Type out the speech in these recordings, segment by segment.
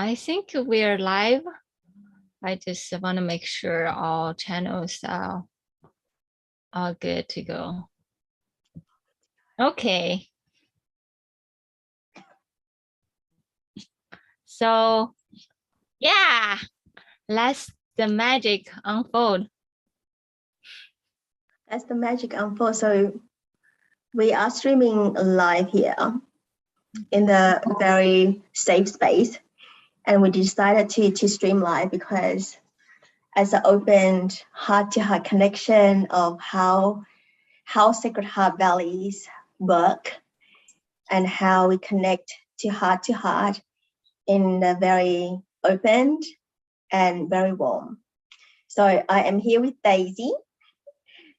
I think we're live. I just want to make sure all channels are all good to go. Okay. So yeah, let's the magic unfold. As the magic unfolds, so we are streaming live here in the very safe space, and we decided to stream live because as an open heart-to-heart connection of how Sacred Heart Valleys work and how we connect to heart in a very open and very warm. So I am here with Daisy.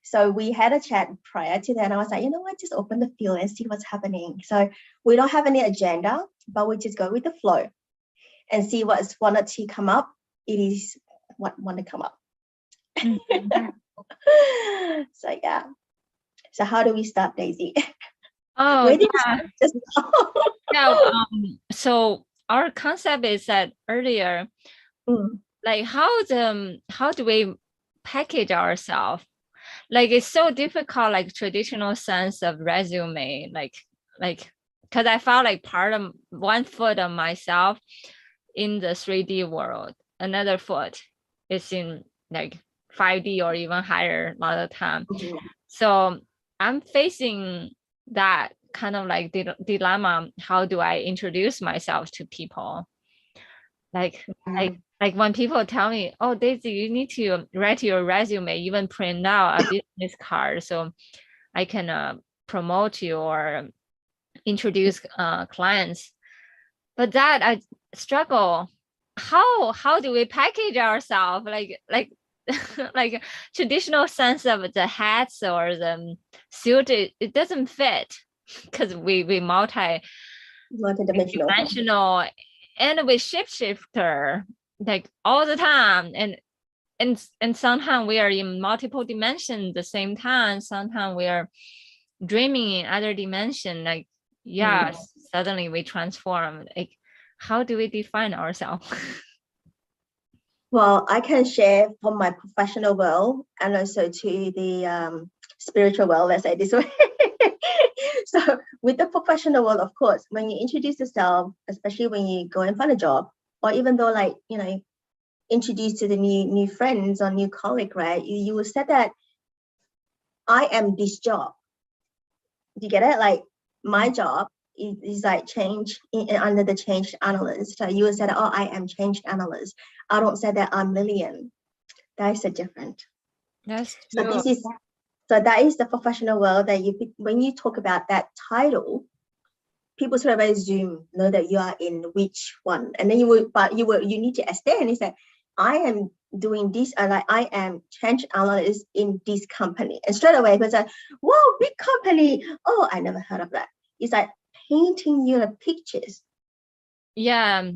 So we had a chat prior to that, and I was like, you know what, just open the field and see what's happening. So we don't have any agenda, but we just go with the flow and see what's wanted to come up. It is what want to come up. So yeah. So how do we start, Daisy? Oh, Where did yeah. Just Yeah. So our concept is that earlier, like how do we package ourselves? Like it's so difficult, like traditional sense of resume, like because I felt like part of one foot of myself in the 3D world, another foot is in like 5D or even higher a lot of time. So I'm facing that kind of like dilemma. How do I introduce myself to people? Like when people tell me, oh, Daisy, you need to write your resume, even print out a business card so I can promote you or introduce clients. But that I struggle. How do we package ourselves? Like traditional sense of the hats or the suit, it doesn't fit because we multi-dimensional and we shifter like all the time, and sometimes we are in multiple dimensions at the same time. Sometimes we are dreaming in other dimension. Like suddenly we transform. Like how do we define ourselves? Well, I can share from my professional world and also to the spiritual world, let's say this way. So with the professional world, of course, when you introduce yourself, especially when you go and find a job, or even though like, you know, introduce to the new friends or new colleague, right? You will say that I am this job. Do you get it? Like my job is like change under the change analyst. So you will say that, oh, I am change analyst. I don't say that I'm Lilian. That is a different. That's true. So that is the professional world that when you talk about that title, people sort of assume know that you are in which one, and then you need to extend. Is that I am doing this, like I am change analyst in this company, and straight away people say, "Whoa, big company! Oh, I never heard of that." It's like painting you the pictures. Yeah,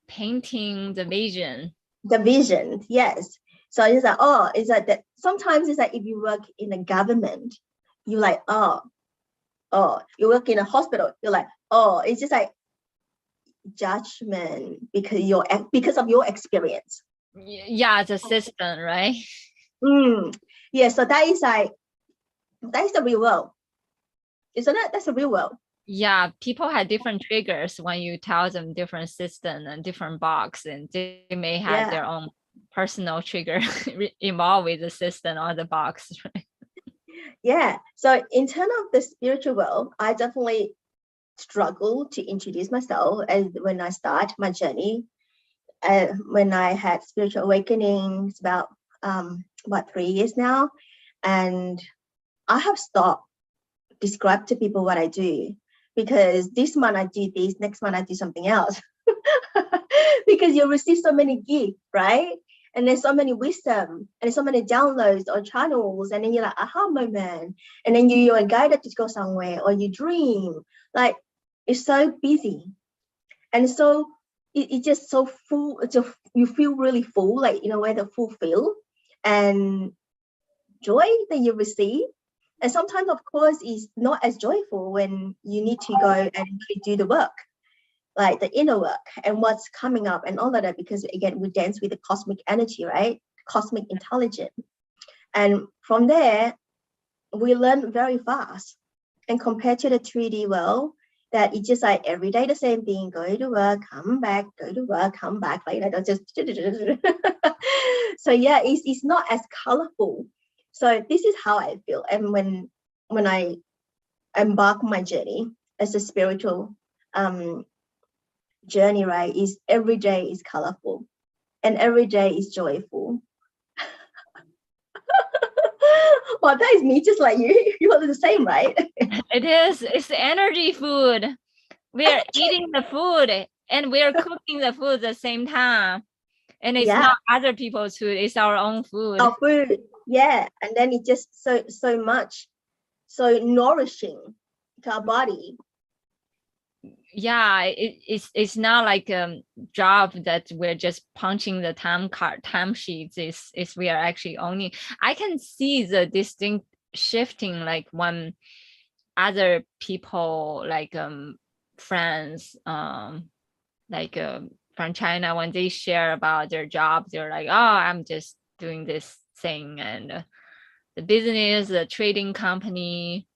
painting the vision. The vision, yes. So it's like, oh, it's like that. Sometimes it's like if you work in a government, you're like, oh, you work in a hospital, you're like, oh, it's just like judgment because of your experience. Yeah, the system, right? Yeah, so that is the real world, isn't it? That's the real world. Yeah, people have different triggers when you tell them different system and different box, and they may have their own personal trigger involved with the system or the box, right? Yeah, so in terms of the spiritual world, I definitely struggle to introduce myself as when I start my journey. When I had spiritual awakenings about 3 years now, and I have stopped describe to people what I do, because this month I do this, next month I do something else. Because you receive so many gifts, right? And there's so many wisdom and there's so many downloads or channels, and then you're like aha moment, and then you are guided to go somewhere, or you dream. Like it's so busy, and so it's just so full. You feel really full, like in a way, the fulfill and joy that you receive. And sometimes, of course, it's not as joyful when you need to go and really do the work. like the inner work and what's coming up and all of that, because again, we dance with the cosmic energy, right? Cosmic intelligence. And from there, we learn very fast. And compared to the 3D world, that it's just like every day the same thing, go to work, come back, go to work, come back, like that. Just so yeah, it's not as colorful. So this is how I feel. And when I embark on my journey as a spiritual journey, right, is every day is colorful and every day is joyful. Well, that is me, just like you. You are the same, right? It is. It's the energy food. We are eating the food and we are cooking the food at the same time. And it's not other people's food, it's our own food. Our food, yeah. And then it's just so much, so nourishing to our body. Yeah, it's not like a job that we're just punching the time sheets. Is we are actually owning. I can see the distinct shifting, like when other people, like friends, like from China, when they share about their job, they're like, oh, I'm just doing this thing, and the business, the trading company.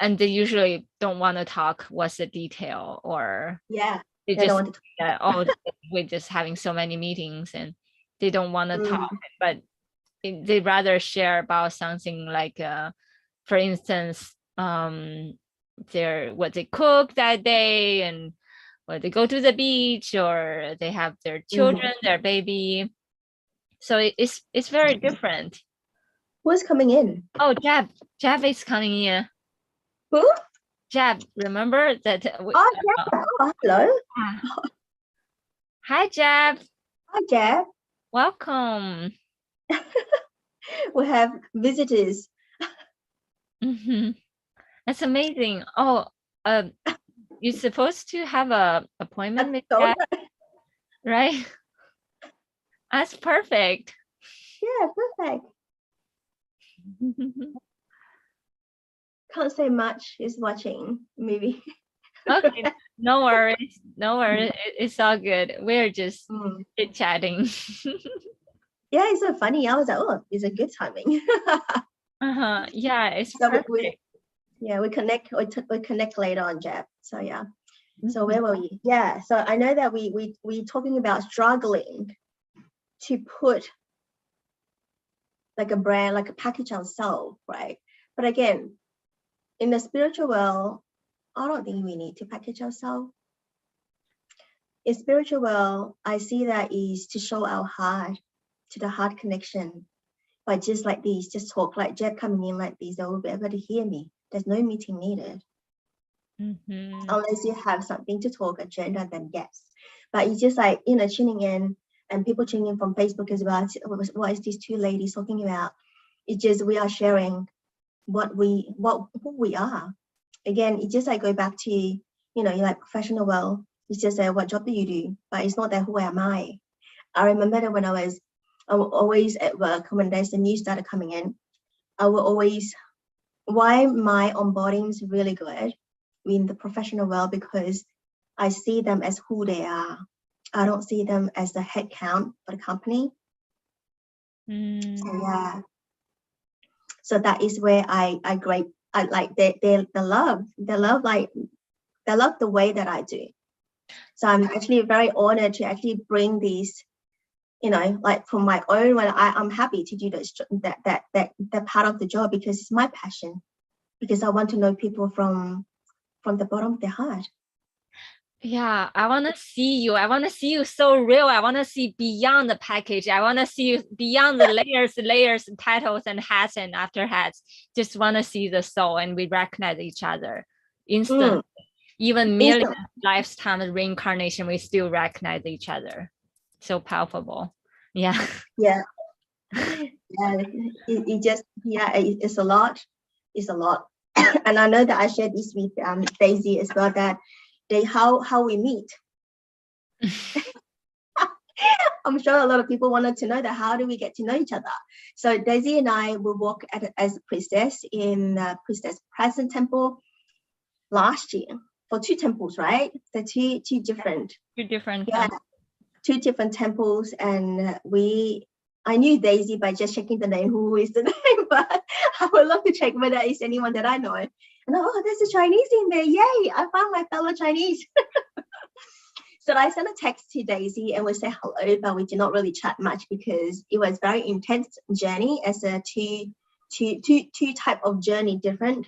And they usually don't want to talk what's the detail, or they just don't want to oh, we're just having so many meetings and they don't want to talk, but they rather share about something like for instance, what they cook that day, and or they go to the beach, or they have their children, their baby. So it's very different. Who's coming in? Oh, Jab is coming in. Who? Jab, remember that? Hello. Hi, Jab. Hi, Jab. Welcome. We have visitors. That's amazing. Oh, you're supposed to have a appointment with Jab, right? That's perfect. Yeah, perfect. Can't say much. Is watching movie. Okay, no worries. No worries. It's all good. We're just chit chatting. Yeah, it's so funny. I was like, oh, it's a good timing. Yeah, it's perfect. We connect. We connect later on, Jab. So yeah. So where were we? Yeah. So I know that we talking about struggling to put like a brand, like a package ourselves, right? But again, in the spiritual world, I don't think we need to package ourselves. In spiritual world, I see that is to show our heart, to the heart connection. But just like these, just talk like Jeb coming in like these, they will be able to hear me. There's no meeting needed. Unless you have something to talk agenda, then yes. But it's just like, tuning in, and people tuning in from Facebook as well. What is these two ladies talking about? It's just we are sharing who we are. Again, it just like go back to, you like professional world. It's just what job do you do? But it's not that who am I? I remember that when I was always at work, when there's the news started coming in, I will always, why my onboarding is really good in the professional world, because I see them as who they are. I don't see them as the head count for the company. So yeah. So that is where I like they love the way that I do. So I'm actually very honored to actually bring these, like from my own, when I'm happy to do that part of the job, because it's my passion, because I want to know people from the bottom of their heart. Yeah, I want to see you. I want to see you so real. I want to see beyond the package. I want to see you beyond the layers, titles, and hats and after hats. Just want to see the soul, and we recognize each other instantly. Even million lifetimes reincarnation, we still recognize each other. So palpable. Yeah. Yeah. It's a lot. It's a lot. And I know that I shared this with Daisy as well, that how we meet. I'm sure a lot of people wanted to know that how do we get to know each other. So Daisy and I will walk as a priestess in Priestess Present Temple last year. for 2 temples, right? The two different. Two different. Yeah, 2 different temples, and I knew Daisy by just checking the name, who is the name, but I would love to check whether it's anyone that I know. And there's a Chinese in there. Yay, I found my fellow Chinese. So I sent a text to Daisy and we said hello, but we did not really chat much because it was very intense journey as a two type of journey different,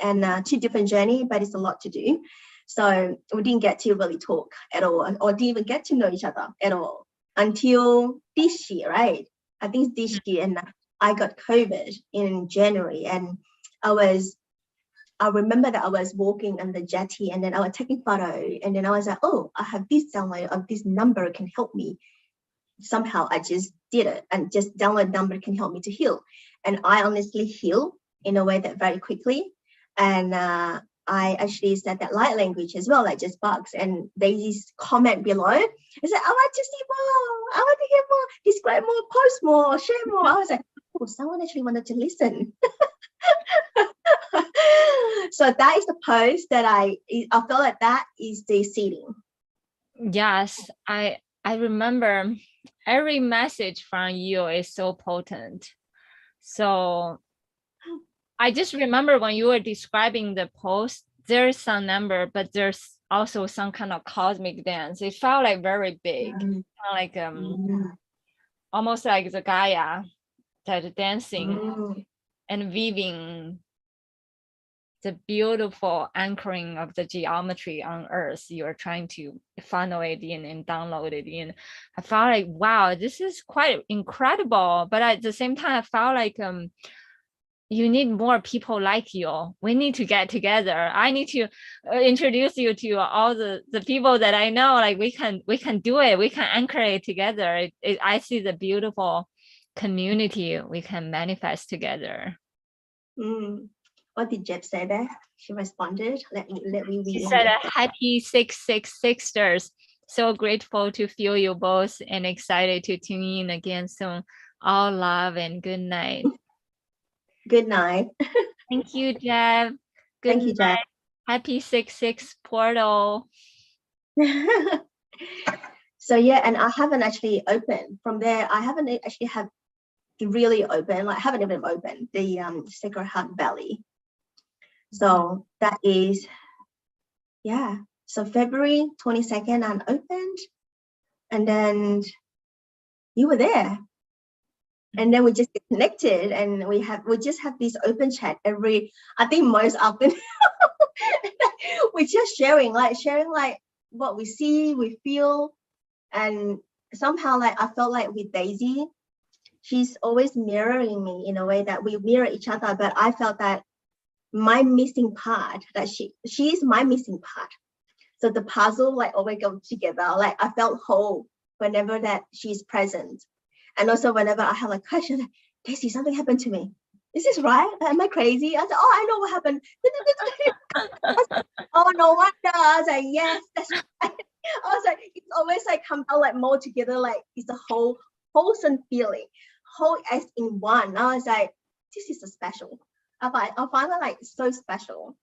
and 2 different journey, but it's a lot to do. So we didn't get to really talk at all, or didn't even get to know each other at all until this year, right? I think this year, and I got COVID in January, and I remember that I was walking on the jetty, and then I was taking photo, and then I was like, oh, I have this download of this number can help me. Somehow I just did it, and just download number can help me to heal. And I honestly heal in a way that very quickly. And I actually said that light language as well, like just bugs. And Daisy's comment below, I said, I want to see more, I want to hear more, describe more, post more, share more. I was like, oh, someone actually wanted to listen. So that is the post that I feel like that is the seeding. Yes, I remember every message from you is so potent. So I just remember when you were describing the post, there's some number, but there's also some kind of cosmic dance. It felt like very big, like almost like the Gaia that dancing and weaving the beautiful anchoring of the geometry on Earth. You're trying to funnel it in and download it in. I felt like, wow, this is quite incredible. But at the same time, I felt like you need more people like you. We need to get together. I need to introduce you to all the people that I know. Like we can do it. We can anchor it together. I see the beautiful community we can manifest together. What did Jeb say there? She responded. Let me read. She said, happy 666ers. So grateful to feel you both and excited to tune in again soon. All love and good night. Good night. Thank you, Jeb. Thank you, Jeb. Happy 6/6 portal. So yeah, and I haven't actually opened from there. I haven't actually have really open, like haven't even opened the Sacred Heart Belly. So that is, yeah. So February 22nd, I opened, and then you were there, and then we just get connected, and we just have this open chat I think most often. We're just sharing like what we see, we feel, and somehow like I felt like with Daisy, she's always mirroring me in a way that we mirror each other, but I felt that my missing part, that she's my missing part. So the puzzle like always go together. Like I felt whole whenever that she's present. And also whenever I have a question, like, Daisy, something happened to me. Is this right? Am I crazy? I said, oh, I know what happened. Oh, no wonder. I was like, yes, that's right. I was like, it's always like come out like more together, like it's a whole wholesome feeling, whole as in one. I was like, this is so special. I find it like so special.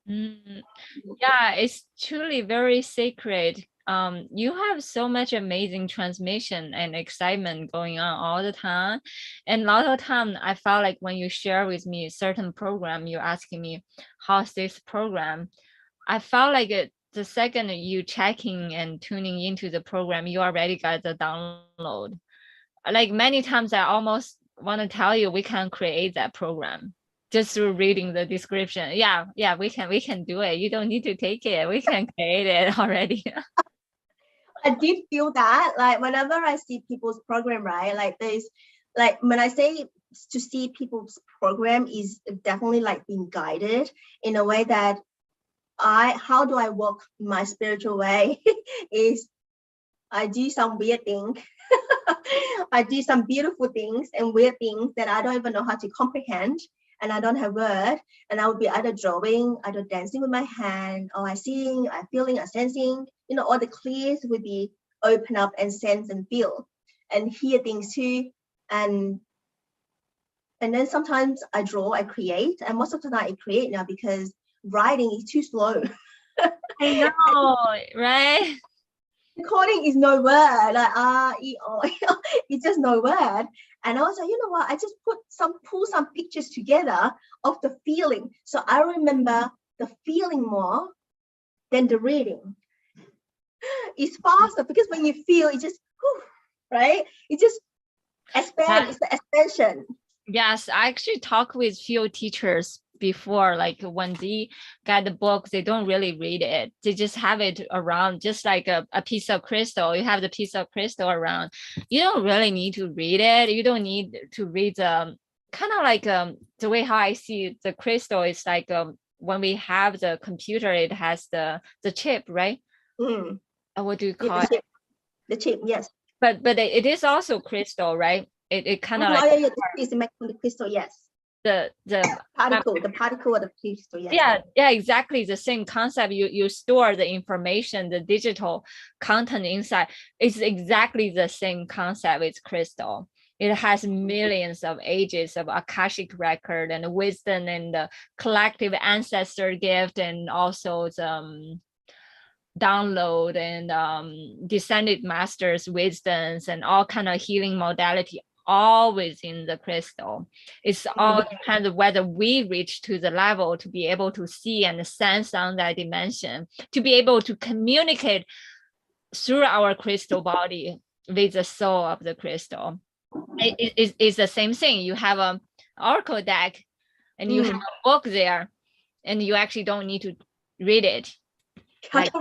Yeah, it's truly very sacred. You have so much amazing transmission and excitement going on all the time. And a lot of time I felt like when you share with me a certain program, you're asking me, how's this program? I felt like the second you checking and tuning into the program, you already got the download. Like many times I almost want to tell you we can create that program just through reading the description. Yeah, we can do it. You don't need to take it. We can create it already. I did feel that, like whenever I see people's program, right? Like there's, like when I say to see people's program is definitely like being guided in a way that how do I walk my spiritual way is I do some weird thing. I do some beautiful things and weird things that I don't even know how to comprehend, and I don't have word, and I would be either drawing, either dancing with my hand, or I seeing, I feeling, I sensing, all the clears would be open up and sense and feel and hear things too. And then sometimes I draw, I create, and most of the time I create now because writing is too slow. I know, right? Recording is no word, like it's just no word. And I was like, you know what? I just pull some pictures together of the feeling. So I remember the feeling more than the reading. It's faster because when you feel, it just, right? It just expands. It's the expansion. Yes, I actually talked with few teachers before, like when they get the book, they don't really read it. They just have it around, just like a piece of crystal. You have the piece of crystal around. You don't really need to read it. You don't need to read the kind of like the way how I see the crystal is like when we have the computer, it has the chip, right? What do you call it? The chip, yes. But it is also crystal, right? It kind of like the is made from the crystal, yes. The particle of the crystal, yes. Yeah, exactly the same concept. You store the information, the digital content inside. It's exactly the same concept with crystal. It has millions of ages of Akashic record and wisdom and the collective ancestor gift, and also the download and descended masters wisdoms and all kind of healing modality, all within the crystal. It's all depends on whether we reach to the level to be able to see and sense on that dimension, to be able to communicate through our crystal body with the soul of the crystal. It's the same thing. You have an oracle deck and you have a book there, and you actually don't need to read it. Like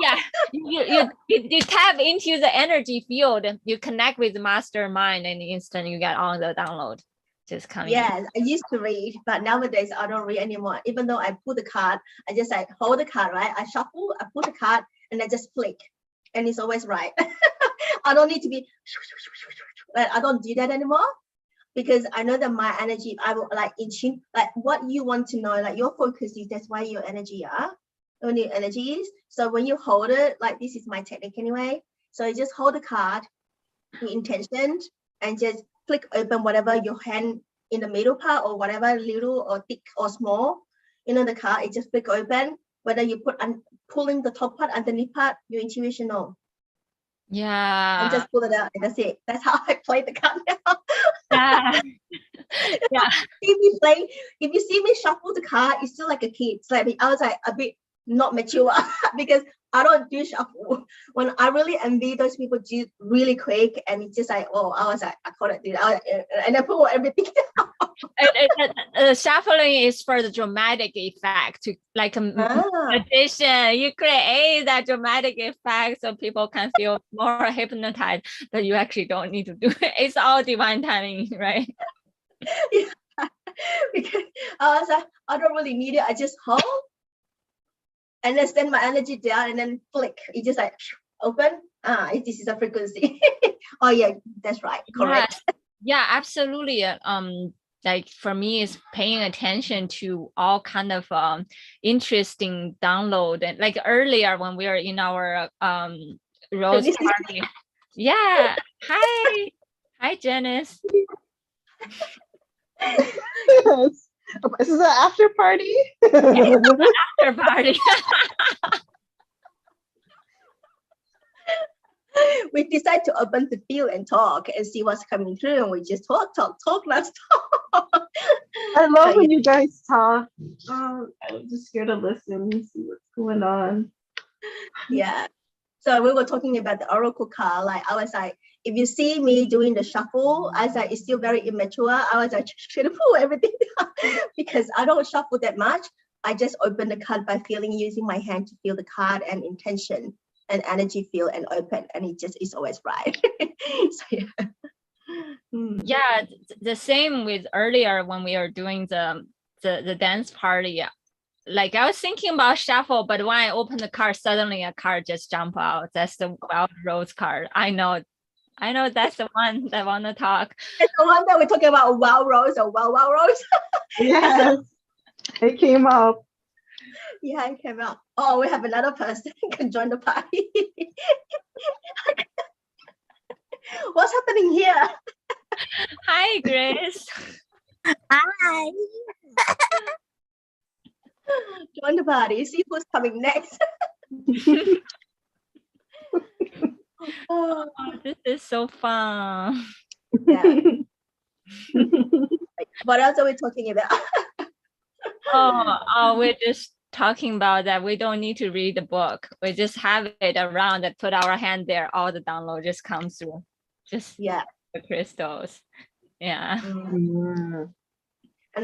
yeah, you tap into the energy field, you connect with the mastermind, and instant you get on the download just coming. Yes, I used to read, but nowadays I don't read anymore. Even though I pull the card, I just like hold the card, right? I shuffle, I pull the card, and I just flick, and it's always right. I don't need to be, I don't do that anymore, because I know that my energy, I will like in tune, like what you want to know, like your focus is, that's why your energy are. When your energy is. So when you hold it, like this is my technique anyway. So you just hold the card with intention and just flick open whatever your hand in the middle part or whatever, little or thick or small, the card, it just flick open. Whether you pulling the top part, underneath part, your intuition know. Yeah. And just pull it out, and that's it. That's how I play the card now. Yeah. If you see me shuffle the card, it's still like a kid. It's like I was like a bit not mature because I don't do shuffle. When I really envy those people do really quick, and it's just like, oh, I was like, I couldn't do that, and I pull everything down. Shuffling is for the dramatic effect, to like addition. You create that dramatic effect so people can feel more hypnotized, but you actually don't need to do it. It's all divine timing, right? Yeah. Because I was like, I don't really need it. I just hold and then send my energy down and then flick. It just like open. This is a frequency. Oh yeah, that's right. Correct. Yeah, absolutely. Like for me, it's paying attention to all kind of interesting download. And like earlier when we were in our rose party. Yeah. Hi Janice. Yes. This is an after party. After party. We decide to open the field and talk and see what's coming through, and we just talk. Let's talk. I love when you guys talk. I'm just here to listen and see what's going on. Yeah. So we were talking about the oracle card. Like I was like, if you see me doing the shuffle, I was like, it's still very immature. I was like, trying to pull everything down because I don't shuffle that much. I just open the card by feeling, using my hand to feel the card and intention and energy feel and open, and it just is always right. So yeah. Yeah, the same with earlier when we were doing the dance party. Like I was thinking about shuffle, but when I opened the card, suddenly a card just jumped out. That's the Wild Rose card. I know that's the one that I want to talk. It's the one that we're talking about, Wild Rose or Wild Rose. Yes, it came up. Yeah, it came out. Oh, we have another person can join the party. What's happening here? Hi, Grace. Hi. join the party. See who's coming next. Oh, this is so fun. Yeah. What else are we talking about? We're just talking about that we don't need to read the book. We just have it around and put our hand there. All the download just comes through. Just Yeah. the crystals. Yeah. And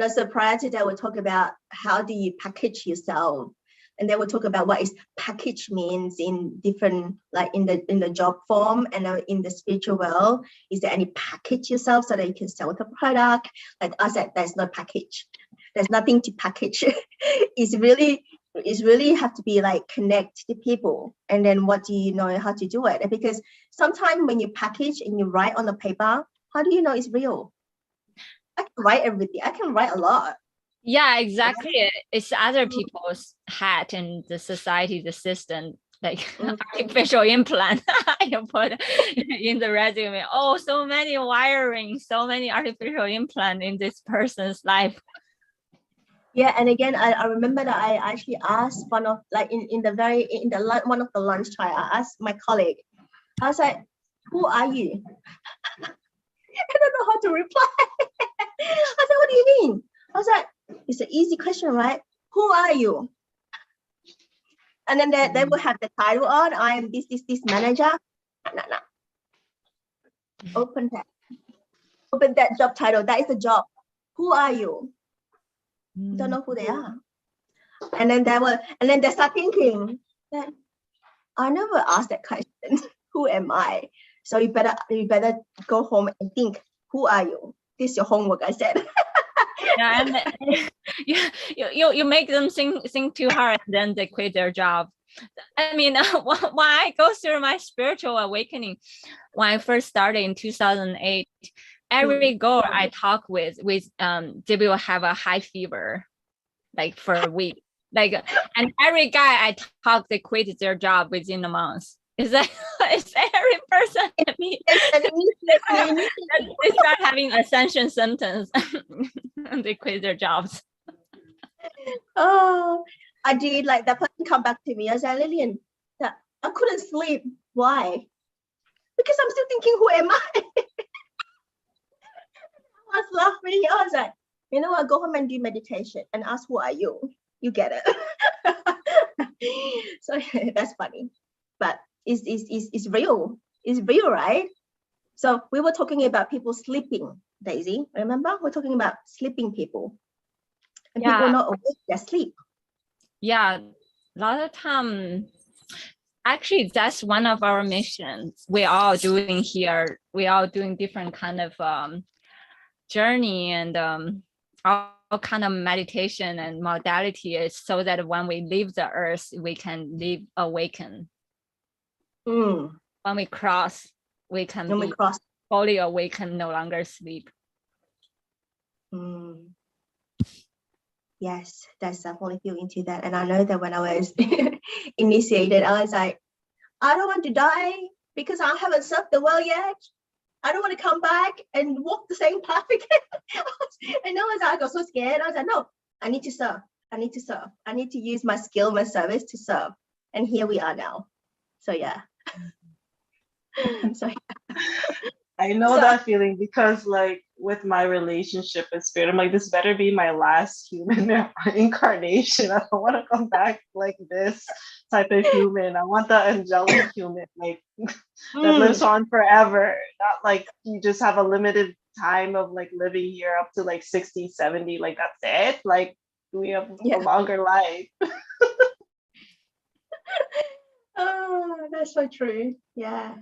also prior to that, we'll talk about how do you package yourself. And then we'll talk about what is package means in different, like in the job form and in the spiritual world. Is there any package yourself so that you can sell the product? Like I said, there's no package. There's nothing to package. It's really have to be like connect the people. And then what do you know how to do it? Because sometimes when you package and you write on the paper, how do you know it's real? I can write everything. I can write a lot. Yeah, exactly. It's other people's hat and the society, the system, like artificial implant you put in the resume. Oh, so many wiring, so many artificial implant in this person's life. Yeah, and again, I remember that I actually asked one of like in one of the lunch time, I asked my colleague, I was like, "Who are you?" I don't know how to reply. I said, "What do you mean?" I was like, "It's an easy question, right? Who are you?" And then they will have the title on. I am this manager. No. Open that job title. That is the job. Who are you? Don't know who they are. And then they start thinking that I never asked that question. Who am I? So you better go home and think, who are you? This is your homework, I said. Yeah, and you make them think too hard, and then they quit their job. I mean, when I go through my spiritual awakening, when I first started in 2008, every girl I talk with, they will have a high fever, like for a week. Like, and every guy I talk, they quit their job within a month. Is that every person? They start having ascension symptoms and they quit their jobs. Oh, I did. Like that person come back to me. I said, "Lilian, I couldn't sleep. Why? Because I'm still thinking, who am I?" I was laughing. I was like, "You know what? Go home and do meditation and ask, who are you? You get it." So that's funny, but it's real. It's real, right? So we were talking about people sleeping, Daisy. Remember, we're talking about sleeping people, and people are not awake; they're asleep. Yeah, a lot of time. Actually, that's one of our missions we are doing here. We are doing different kind of journey and all kind of meditation and modality is so that when we leave the earth, we can live awaken. When we cross, we can be fully awakened, no longer sleep. Yes, that's definitely feel into that. And I know that when I was initiated, I was like, I don't want to die because I haven't served the world yet. I don't want to come back and walk the same path again. And I got so scared. I was like, no, I need to serve. I need to serve. I need to use my skill, my service to serve. And here we are now. So yeah. So I know that feeling because like with my relationship with spirit, I'm like, this better be my last human incarnation. I don't want to come back like this type of human. I want the angelic human, like that lives on forever. Not like you just have a limited time of like living here up to like 60, 70, like that's it. Like we have a longer life. Oh, that's so true. Yeah.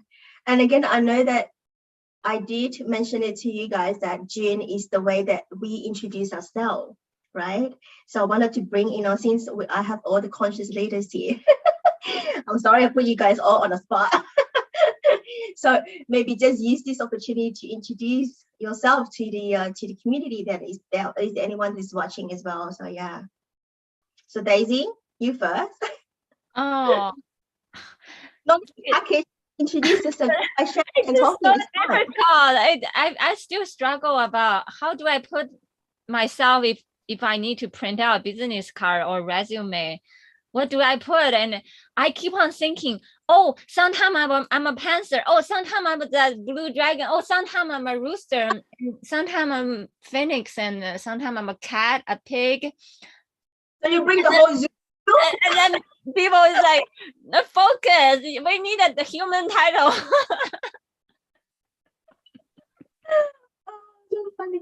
And again, I know that I did mention it to you guys that June is the way that we introduce ourselves, right? So I wanted to bring, since I have all the conscious leaders here, I'm sorry I put you guys all on the spot. So maybe just use this opportunity to introduce yourself to the community that is there. Is anyone who's watching as well? So yeah. So Daisy, you first. Oh. Not package. Introduce yourself. I share and talk. I still struggle about how do I put myself if I need to print out a business card or resume, what do I put? And I keep on thinking, oh, sometimes I'm a panther. Oh, sometimes I'm the blue dragon. Oh, sometimes I'm a rooster. And sometimes I'm phoenix. And sometimes I'm a cat, a pig. So you bring the whole zoo. And then people is like, focus. We needed the human title. So funny.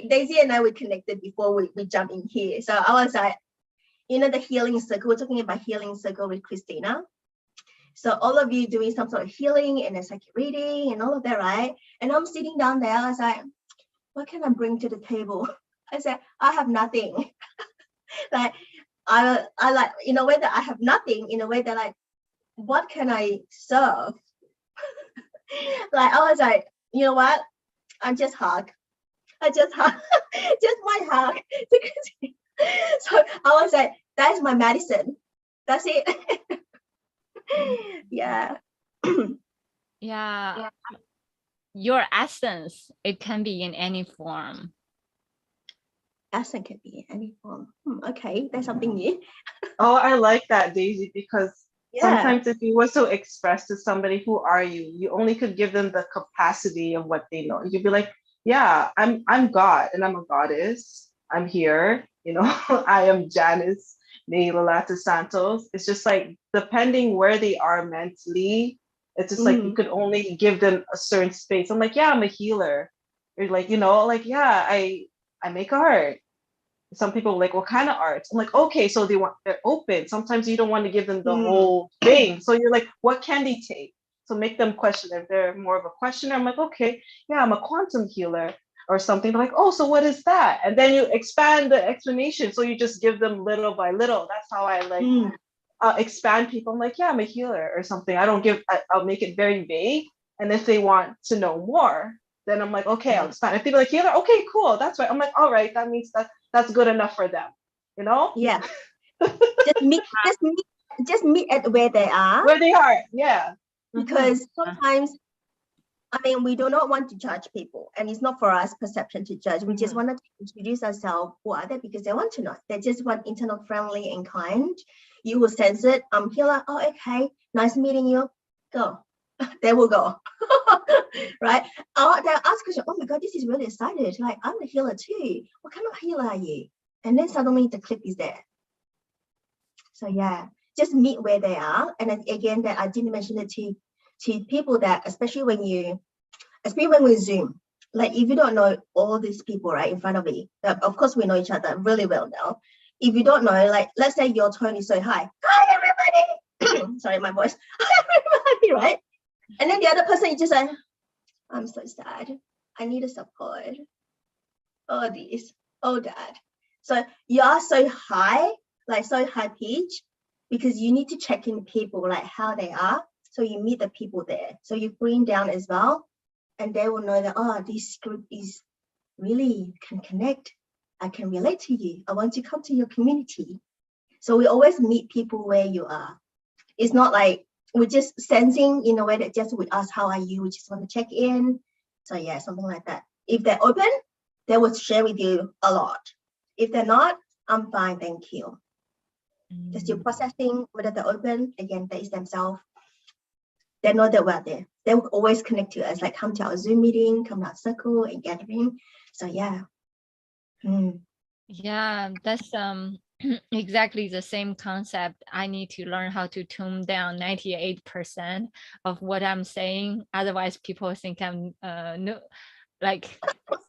Daisy and I were connected before we jump in here. So I was like, the healing circle. We're talking about healing circle with Christina. So all of you doing some sort of healing and a psychic reading and all of that, right? And I'm sitting down there. I was like, what can I bring to the table? I said, I have nothing. Like I like in a way that I have nothing. In a way that like, what can I serve? Like I was like, you know what? I just hug. Just my hug. So I was like, that's my medicine. That's it. Yeah. Yeah. Your essence, it can be in any form. Essence can be in any form. Okay, that's something new. Oh, I like that, Daisy, because sometimes if you were to express to somebody who are you only could give them the capacity of what they know. You'd be like, yeah, I'm God and I'm a goddess. I'm here, I am Janice Neilata Santos. It's just like depending where they are mentally, it's just like you could only give them a certain space. I'm like, yeah, I'm a healer. You're like, yeah, I make art. Some people are like, what kind of art? I'm like, okay, so they're open. Sometimes you don't want to give them the whole thing. So you're like, what can they take? So make them question. If they're more of a questioner, I'm like, okay, yeah, I'm a quantum healer or something. They're like, oh, so what is that? And then you expand the explanation. So you just give them little by little. That's how I like expand people. I'm like, yeah, I'm a healer or something. I'll make it very vague. And if they want to know more, then I'm like, okay, I'll expand. If people are like, healer, okay, cool, that's right. I'm like, all right, that means that's good enough for them, Yeah. just meet at where they are. Where they are, yeah. Because sometimes, we do not want to judge people, and it's not for us perception to judge. We just want to introduce ourselves. Who are they? Because they want to know. They just want internal, friendly, and kind. You will sense it. I'm healer. Oh, okay. Nice meeting you. Go. They will go. Right? They'll ask question. Oh my God, this is really excited. Like, I'm the healer too. What kind of healer are you? And then suddenly the clip is there. So yeah, just meet where they are. And then again, that I didn't mention it to people that, especially when we Zoom, like if you don't know all these people right in front of me, of course we know each other really well now. If you don't know, like let's say your tone is so high, hi everybody. Sorry, my voice. Hi everybody, right? And then the other person is just like, I'm so sad. I need a support. Oh this, oh that. So you are so high, like so high pitch, because you need to check in people like how they are. So you meet the people there. So you bring down as well, and they will know that, oh, this group is really can connect. I can relate to you. I want to come to your community. So we always meet people where you are. It's not like we're just sensing in a way that just with us, how are you? We just want to check in. So yeah, something like that. If they're open, they will share with you a lot. If they're not, I'm fine, thank you. Just you're processing whether they're open. Again, that is themselves. They know that we're there. They will always connect to us, like come to our Zoom meeting, come to our circle and gathering. So yeah. Yeah, that's exactly the same concept. I need to learn how to tone down 98% of what I'm saying. Otherwise, people think I'm no, like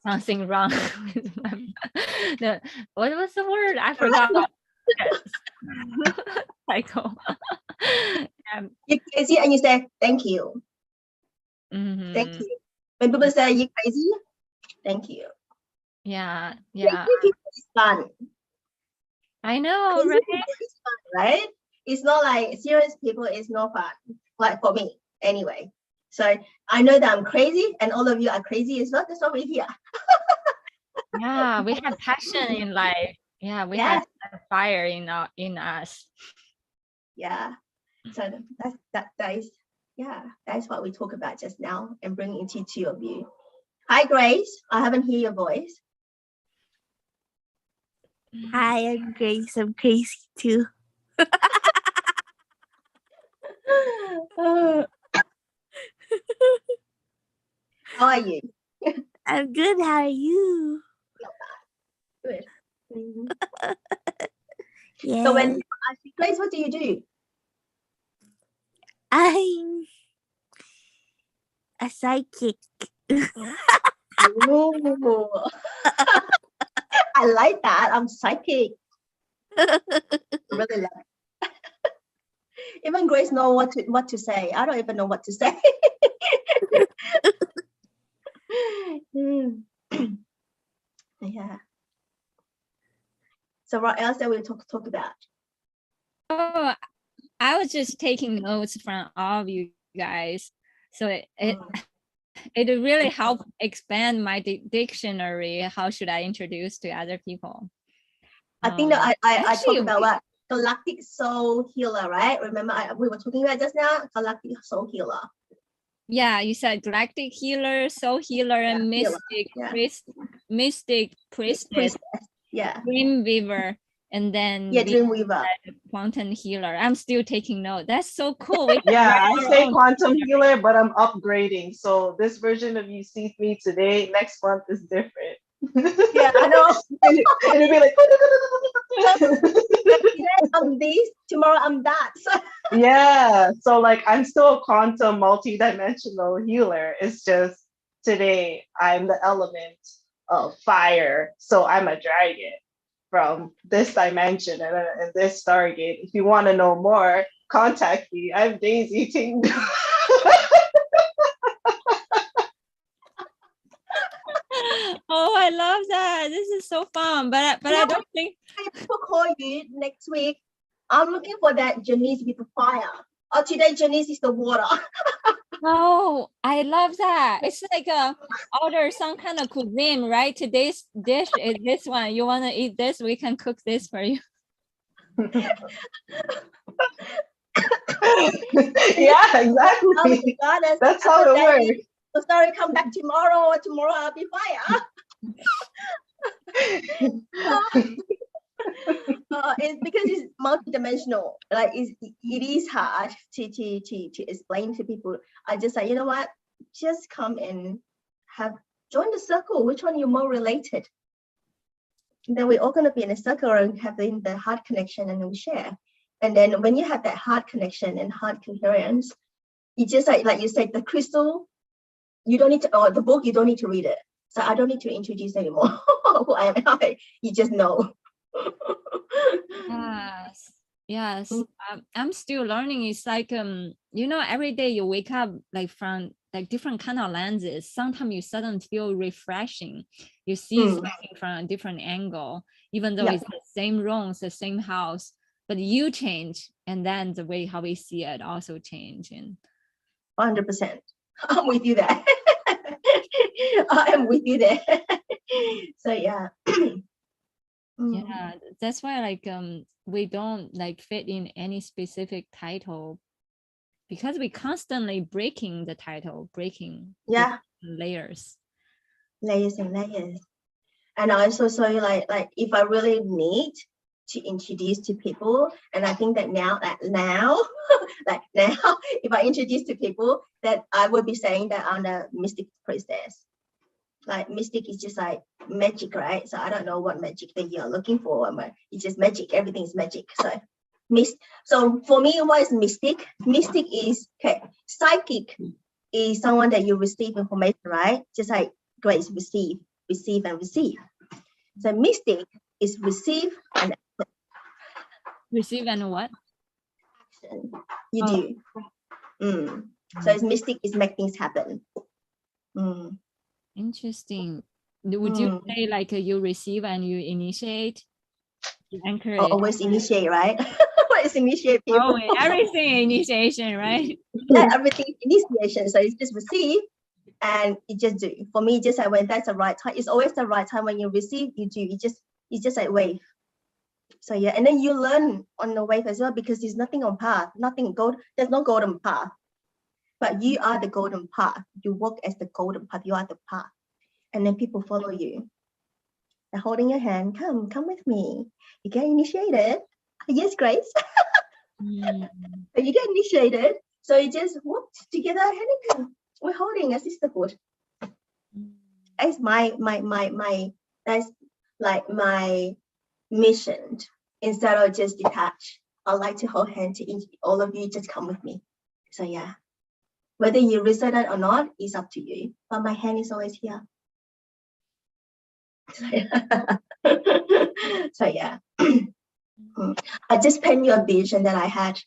something wrong with my. What was the word? I forgot. Cycle. You're crazy, and you say thank you. Thank you. When people say you're crazy, thank you. Yeah. Crazy people is fun. I know, crazy right? Is fun, right? It's not like serious people is no fun, like for me anyway. So I know that I'm crazy, and all of you are crazy as well. That's why we're here. Yeah, we have passion in life. Yeah, we have fire in us. Yeah. So that is what we talk about just now, and bring into two of you. Hi Grace, I haven't heard your voice. Hi, I'm Grace. I'm crazy too. How are you? I'm good. How are you? Good. Mhm. Yeah. So when people ask you, Grace, what do you do? I'm a psychic. Ooh. I like that. I'm psychic. Really love it. Even Grace know what to say. I don't even know what to say. Mm. Yeah. So what else that we talk about? Oh, I was just taking notes from all of you guys. So it really helped expand my dictionary. How should I introduce to other people? I think that I Actually, talked about what galactic soul healer, right? Remember we were talking about just now, galactic soul healer. Yeah, you said galactic healer, soul healer, and healer. mystic Yeah. mystic priestess, Yeah. dream weaver, and then Yeah, the dream weaver. quantum healer. I'm still taking note. That's so cool. We can Yeah, write I our say own quantum dictionary. healer, but I'm upgrading. So this version of you see me today, next month is different. Yeah, I know. It'll be like Today I'm this, tomorrow I'm that. So yeah. So like I'm still a quantum multi-dimensional healer. It's just today I'm the element of fire. So I'm a dragon from this dimension and this Stargate. If you want to know more, contact me. I'm Daisy Ting. Oh, I love that. This is so fun. But I don't think people call you next week. I'm looking for that Janice with the fire. Oh, today Janice is the water. oh, I love that. It's like order some kind of cuisine, right? Today's dish is this one. You want to eat this? We can cook this for you. Yeah, exactly. That's how it works. So sorry, come back tomorrow. Tomorrow I'll be fire. It's because it's multidimensional. Like it is hard to explain to people. I just say, you know what? Just come and join the circle. Which one you're more related? And then we're all gonna be in a circle and having the heart connection, and we share. And then when you have that heart connection and heart coherence, you just like you said, the crystal. You don't need to, or the book. You don't need to read it. So I don't need to introduce anymore who I am. You just know. Yes. I'm still learning. It's like every day you wake up like from like different kind of lenses. Sometimes you suddenly feel refreshing. You see something from a different angle, even though it's the same room, it's the same house, but you change, and then the way how we see it also change. And 100%. I'm with you there. I am with you there. So yeah. Yeah, that's why like we don't like fit in any specific title, because we constantly breaking the title, breaking layers and layers. And also, so like if I really need to introduce to people, and I think that now like now if I introduce to people, that I would be saying that I'm a mystic priestess. Like mystic is just like magic, right? So I don't know what magic that you're looking for. It's just magic. Everything is magic. So for me, what is mystic? Mystic is psychic is someone that you receive information, right? Just like Grace, receive and receive. So mystic is receive and what action. You do. So it's mystic is make things happen. Interesting. Would you say like you receive and you initiate? You anchor it. Always initiate, right? Always initiate people. Everything initiation, right? Yeah, everything is initiation. So it's just receive and you just do. For me, just like when that's the right time, it's always the right time when you receive, you do. It's just like wave. So yeah, and then you learn on the wave as well, because there's nothing on path, there's no golden path. But you are the golden path. You walk as the golden path. You are the path. And then people follow you. They're holding your hand. Come with me. You get initiated. Yes, Grace. Mm. You get initiated. So you just walk together, hand in hand. We're holding a sisterhood. That's that's like my mission. Instead of just detach, I like to hold hand to each, all of you. Just come with me. So yeah, whether you resonate or not is up to you. But my hand is always here. So yeah, I just paint you a vision that I had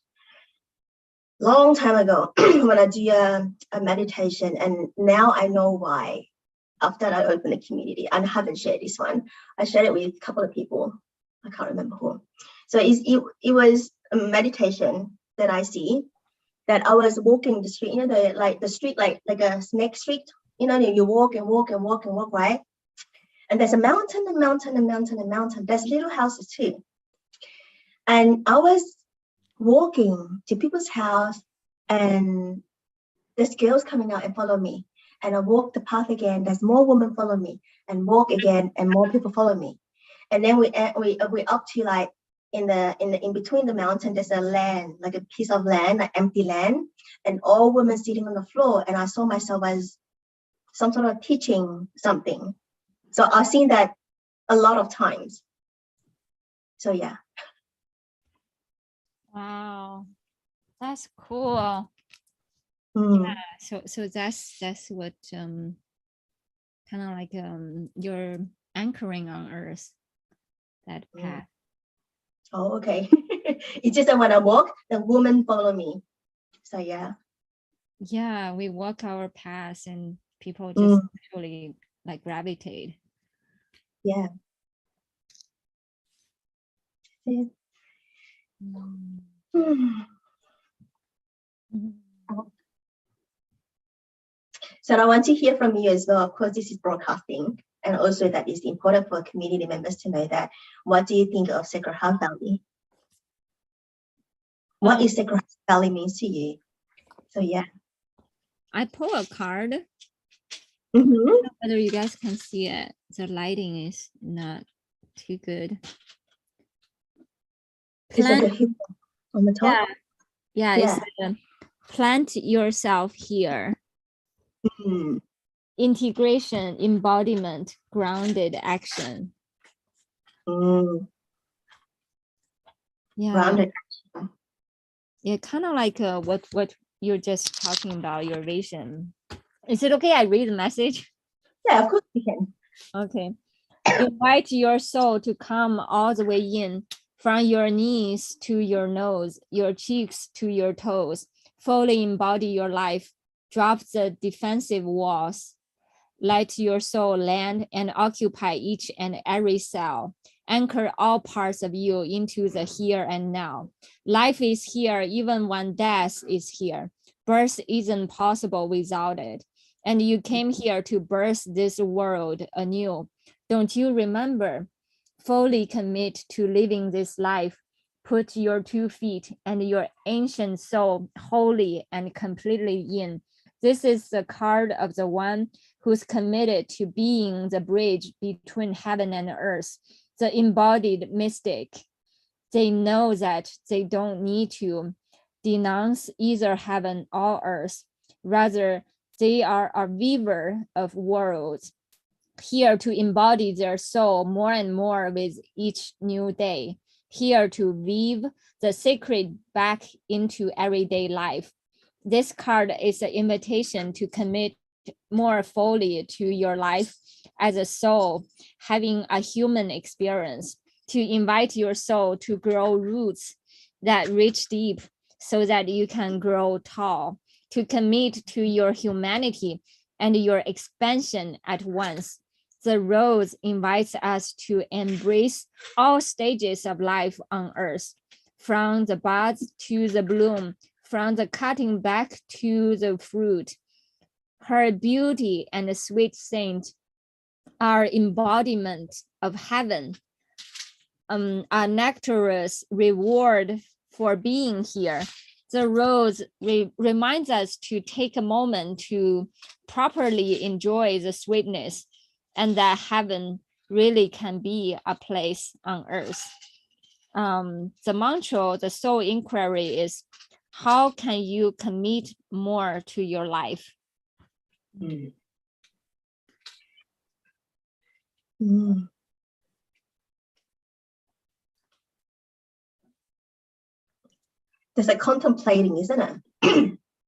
long time ago when I do a meditation, and now I know why. After I opened a community, I haven't shared this one. I shared it with a couple of people. I can't remember who. So it was a meditation that I see, that I was walking the street, you know, the street like a snake street, you know, you walk and walk and walk and walk, right? And there's a mountain, a mountain, a mountain, a mountain. There's little houses too. And I was walking to people's house, and there's girls coming out and follow me. And I walk the path again. There's more women follow me, and walk again, and more people follow me. And then we up to like in between the mountain. There's a land, like a piece of land, like empty land, and all women sitting on the floor. And I saw myself as some sort of teaching something. So I've seen that a lot of times. So yeah. Wow, that's cool. Mm. Yeah, so that's what kind of like you're anchoring on earth, that path. Oh, okay. It's just that when I walk, the women follow me. So yeah. Yeah, we walk our paths and people just actually like gravitate. Yeah. Mm. So I want to hear from you as well. Of course, this is broadcasting, and also that is important for community members to know that. What do you think of Sacred Heart Valley? What is Sacred Heart Valley means to you? So yeah. I pull a card. I don't know whether you guys can see it. The lighting is not too good. It's like a hill on the top. Yeah. It's plant yourself here. Integration, embodiment, grounded action. Yeah. Grounded action. Yeah, kind of like what you're just talking about, your vision. Is it okay I read the message? Yeah, of course you can. Okay. Invite your soul to come all the way in, from your knees to your nose, your cheeks to your toes. Fully embody your life. Drop the defensive walls. Let your soul land and occupy each and every cell. Anchor all parts of you into the here and now. Life is here even when death is here. Birth isn't possible without it. And you came here to birth this world anew. Don't you remember? Fully commit to living this life. Put your 2 feet and your ancient soul wholly and completely in. This is the card of the one who's committed to being the bridge between heaven and earth, the embodied mystic. They know that they don't need to denounce either heaven or earth. Rather, they are a weaver of worlds, here to embody their soul more and more with each new day, here to weave the sacred back into everyday life. This card is an invitation to commit more fully to your life as a soul, having a human experience, to invite your soul to grow roots that reach deep so that you can grow tall, to commit to your humanity and your expansion at once. The rose invites us to embrace all stages of life on earth, from the bud to the bloom, from the cutting back to the fruit. Her beauty and sweet scent are embodiment of heaven, a nectarous reward for being here. The rose reminds us to take a moment to properly enjoy the sweetness, and that heaven really can be a place on earth. The mantra, the soul inquiry is, how can you commit more to your life? Mm. Mm. There's a contemplating, isn't it?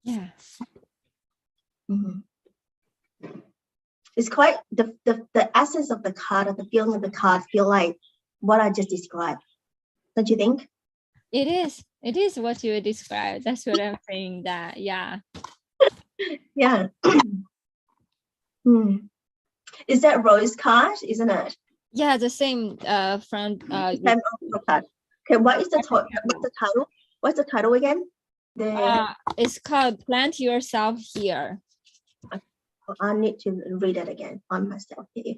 Yeah. Mm-hmm. It's quite the essence of the card, of the feeling of the card, feel like what I just described. Don't you think? It is what you described. That's what I'm saying. That yeah. Yeah. Is that rose card, isn't it? Yeah, the same from Same card. Okay, what's the title? What's the title again? It's called Plant Yourself Here. I need to read it again on myself here.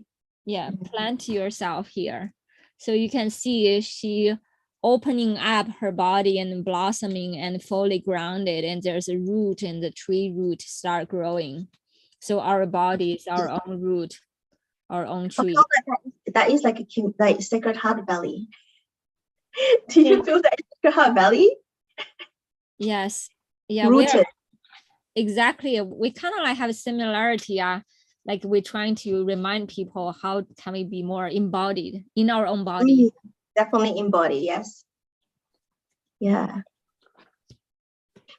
Yeah, plant yourself here. So you can see she opening up her body and blossoming and fully grounded, and there's a root, and the tree root start growing. So our body is our own root, our own tree. That is like a cute, like Sacred Heart Valley. Do you feel that Sacred Heart Valley? Yes. Yeah, rooted. Exactly. We kind of like have a similarity. Like we're trying to remind people how can we be more embodied in our own body. Definitely embody, yes. Yeah.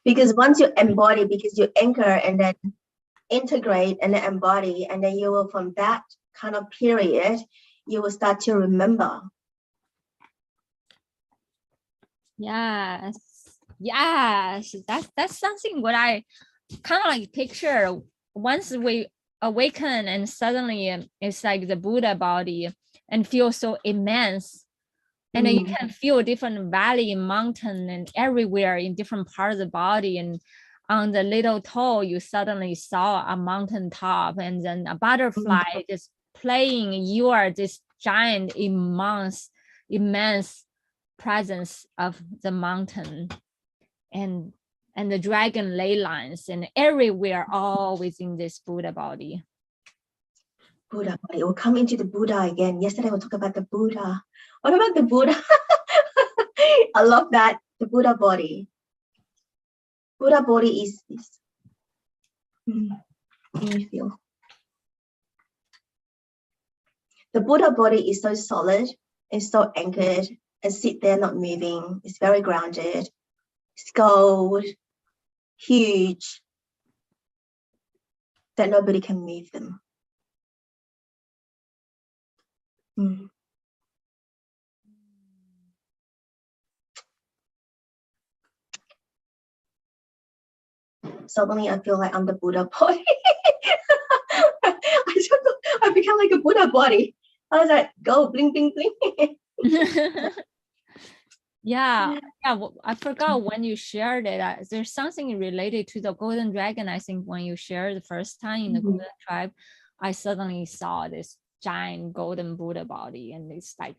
Because once you embody, because you anchor and then integrate and then embody, and then you will, from that kind of period, you will start to remember. Yes. That's something what I kind of like picture. Once we awaken and suddenly it's like the Buddha body and feel so immense. And then you can feel different valley, mountain, and everywhere in different parts of the body. And on the little toe, you suddenly saw a mountain top, and then a butterfly just playing. You are this giant, immense presence of the mountain, and the dragon ley lines, and everywhere, all within this Buddha body. Buddha body. We'll come into the Buddha again. Yesterday we talked about the Buddha. What about the Buddha? I love that. The Buddha body. Buddha body is this. Let me feel. The Buddha body is so solid, it's so anchored, and sit there not moving. It's very grounded. Skull, huge, that nobody can move them. Suddenly I feel like I'm the Buddha body. I become like a Buddha body. I was like, go bling bling bling. Yeah, I forgot when you shared it. There's something related to the golden dragon. I think when you shared the first time in the golden tribe, I suddenly saw this giant golden Buddha body, and it's like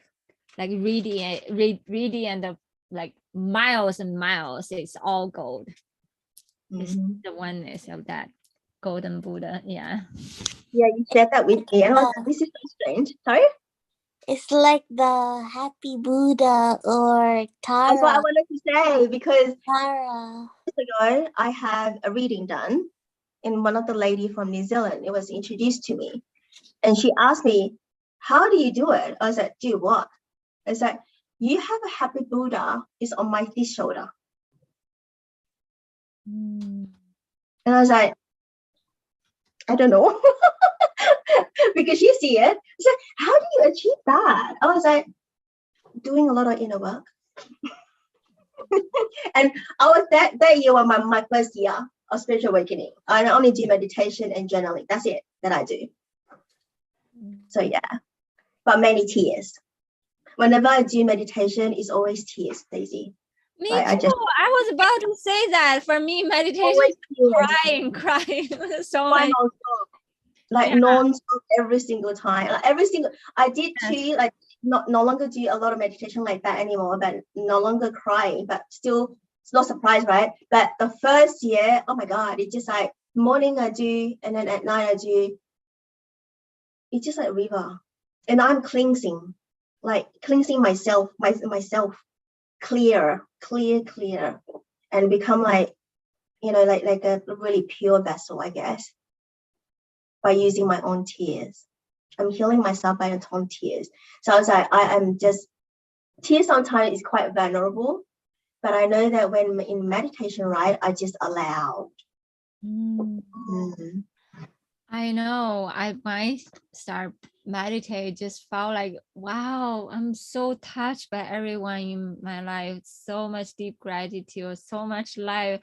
radiant, like miles and miles. It's all gold. It's the oneness of that golden Buddha. Yeah, you shared that with me. And I was like, this is so strange. Sorry? It's like the happy Buddha or Tara. That's what I wanted to say, because Tara. years ago, I had a reading done, and one of the lady from New Zealand, it was introduced to me. And she asked me, how do you do it? I was like, do what? I was like, you have a happy Buddha is on my this shoulder. And I was like, I don't know. Because you see it. It's like, how do you achieve that? I was like, doing a lot of inner work. And I was that year was my first year of spiritual awakening. I only do meditation and journaling. That's it that I do. So yeah, but many tears. Whenever I do meditation, it's always tears, Daisy. Me like, too. I was about to say that. For me, meditation is crying. So like non-stop every single time. Like I did too, like no longer do a lot of meditation like that anymore, but no longer crying, but still it's not surprised, right? But the first year, oh my God, it's just like morning I do, and then at night I do. It's just like river. and I'm cleansing myself, clear, and become like, you know, like a really pure vessel, I guess, by using my own tears. I'm healing myself by my own tears. So I was like, I am just, tears sometimes is quite vulnerable, but I know that when in meditation, right, I just allow. I know. I might start meditate. Just felt like, wow, I'm so touched by everyone in my life. So much deep gratitude, so much love,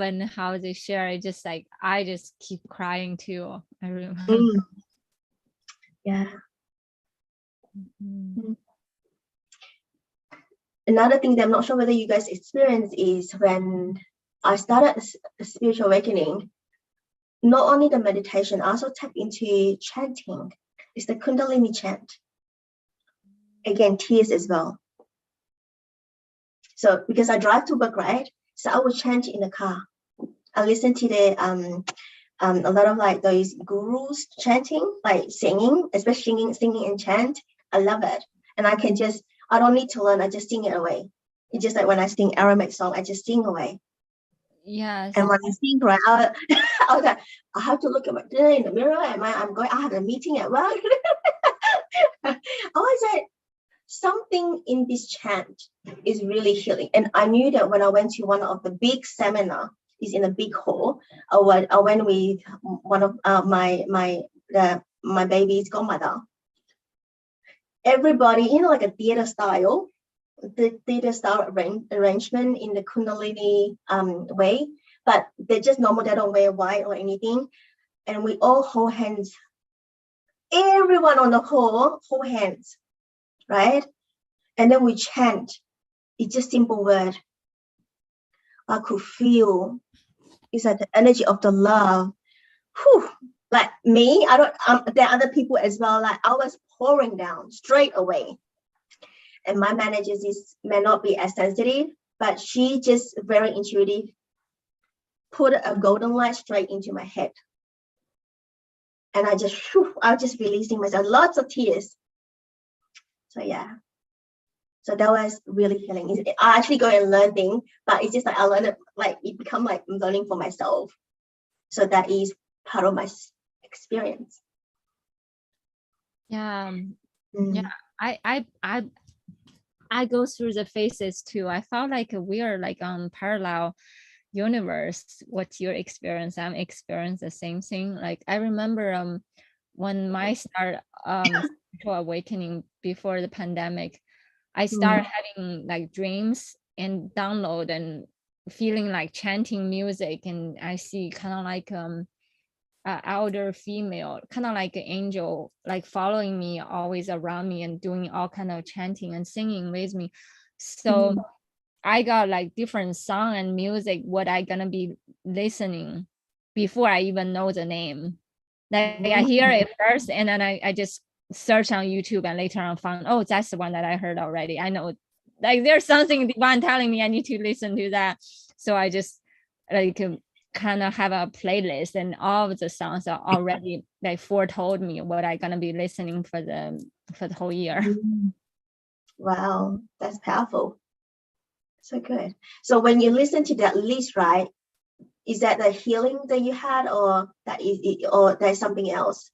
and how they share it. Just like I just keep crying too. I remember. Yeah. Another thing that I'm not sure whether you guys experience is when I started a spiritual awakening, not only the meditation, I also tap into chanting. It's the Kundalini chant. Again, tears as well. So because I drive to work, right? So I would chant in the car. I listen to the a lot of like those gurus chanting, like singing, especially singing and chant. I love it. And I don't need to learn, I just sing it away. It's just like when I sing Aramaic song, I just sing away. Yes. And when I sing, right, I was like, I have to look at my in the mirror. I have a meeting at work. I was like, something in this chant is really healing. And I knew that when I went to one of the big seminar, is in a big hall. I went with one of my baby's godmother. Everybody, you know, like a theater style, the theater style arrangement in the Kundalini way, but they're just normal. They don't wear white or anything, and we all hold hands. Everyone on the hall hold hands, right? And then we chant. It's just simple word. I could feel it's like the energy of the love. Whew. Like me, I don't. There are other people as well. Like I was pouring down straight away. And my manager may not be as sensitive, but she just very intuitive, put a golden light straight into my head. And I was just releasing myself, lots of tears. So yeah. So that was really healing. I actually go and learn things, but it's just like I learned it, like it become like learning for myself. So that is part of my experience. Yeah. Yeah. I go through the phases too. I felt like we are like on parallel universe. What's your experience? I'm experiencing the same thing. Like I remember when my start spiritual awakening before the pandemic, I started having like dreams and download and feeling like chanting music, and I see kind of like elder female, kind of like an angel, like following me, always around me and doing all kind of chanting and singing with me. So I got like different song and music, what I gonna be listening before I even know the name. Like I hear it first and then I just search on YouTube and later on found, oh, that's the one that I heard already. I know like there's something divine telling me I need to listen to that. So I just like kind of have a playlist and all of the songs are already like foretold me what I gonna be listening for the whole year. Wow, that's powerful. So good. So when you listen to that list, right, is that the healing that you had, or there's something else?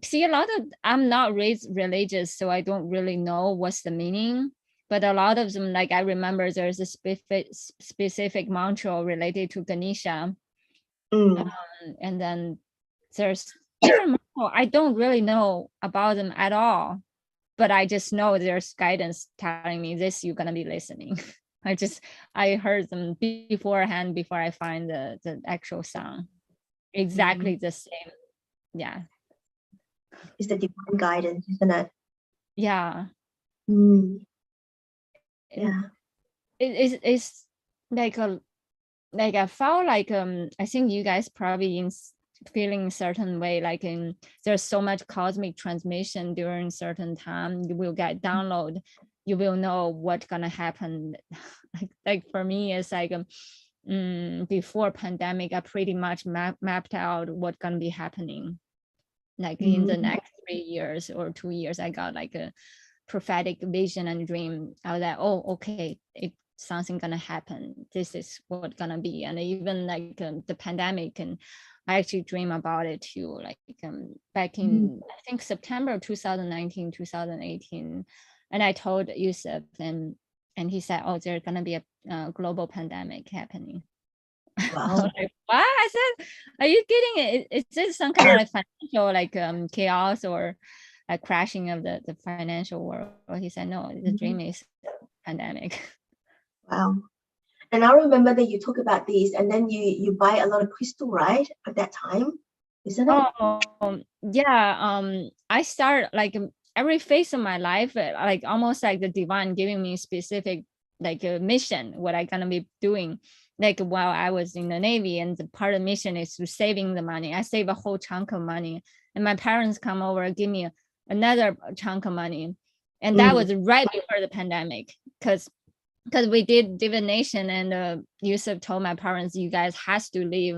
See, I'm not raised religious, so I don't really know what's the meaning. But a lot of them, like I remember, there's a specific mantra related to Ganesha, and then there's different. I don't really know about them at all, but I just know there's guidance telling me this. You're gonna be listening. I heard them beforehand before I find the actual song. Exactly the same. Yeah. It's the divine guidance, isn't it? Yeah. Yeah. It's like I felt like I think you guys probably in feeling certain way, like there's so much cosmic transmission during certain time. You will get download, you will know what's gonna happen. like for me, it's like before pandemic, I pretty much mapped out what's gonna be happening. like in the next 3 years or 2 years, I got like a prophetic vision and dream. I was like, oh, okay, it's something gonna happen. This is what gonna be. And even like the pandemic, and I actually dream about it too. Like back in I think September 2019, 2018, and I told Yusuf, and he said, oh, there's gonna be a global pandemic happening. Wow. Like, what? I said, are you kidding? Is this some kind of like financial like chaos or a crashing of the financial world? He said, no, the dream is pandemic. Wow. And I remember that you talk about this, and then you buy a lot of crystal, right? At that time, isn't it? Oh, yeah. I start like every phase of my life, like almost like the divine giving me specific like a mission, what I gonna be doing. Like while I was in the Navy, and the part of the mission is to saving the money. I save a whole chunk of money, and my parents come over, give me another chunk of money, and that was right before the pandemic, because we did divination, and Yusuf told my parents, you guys has to leave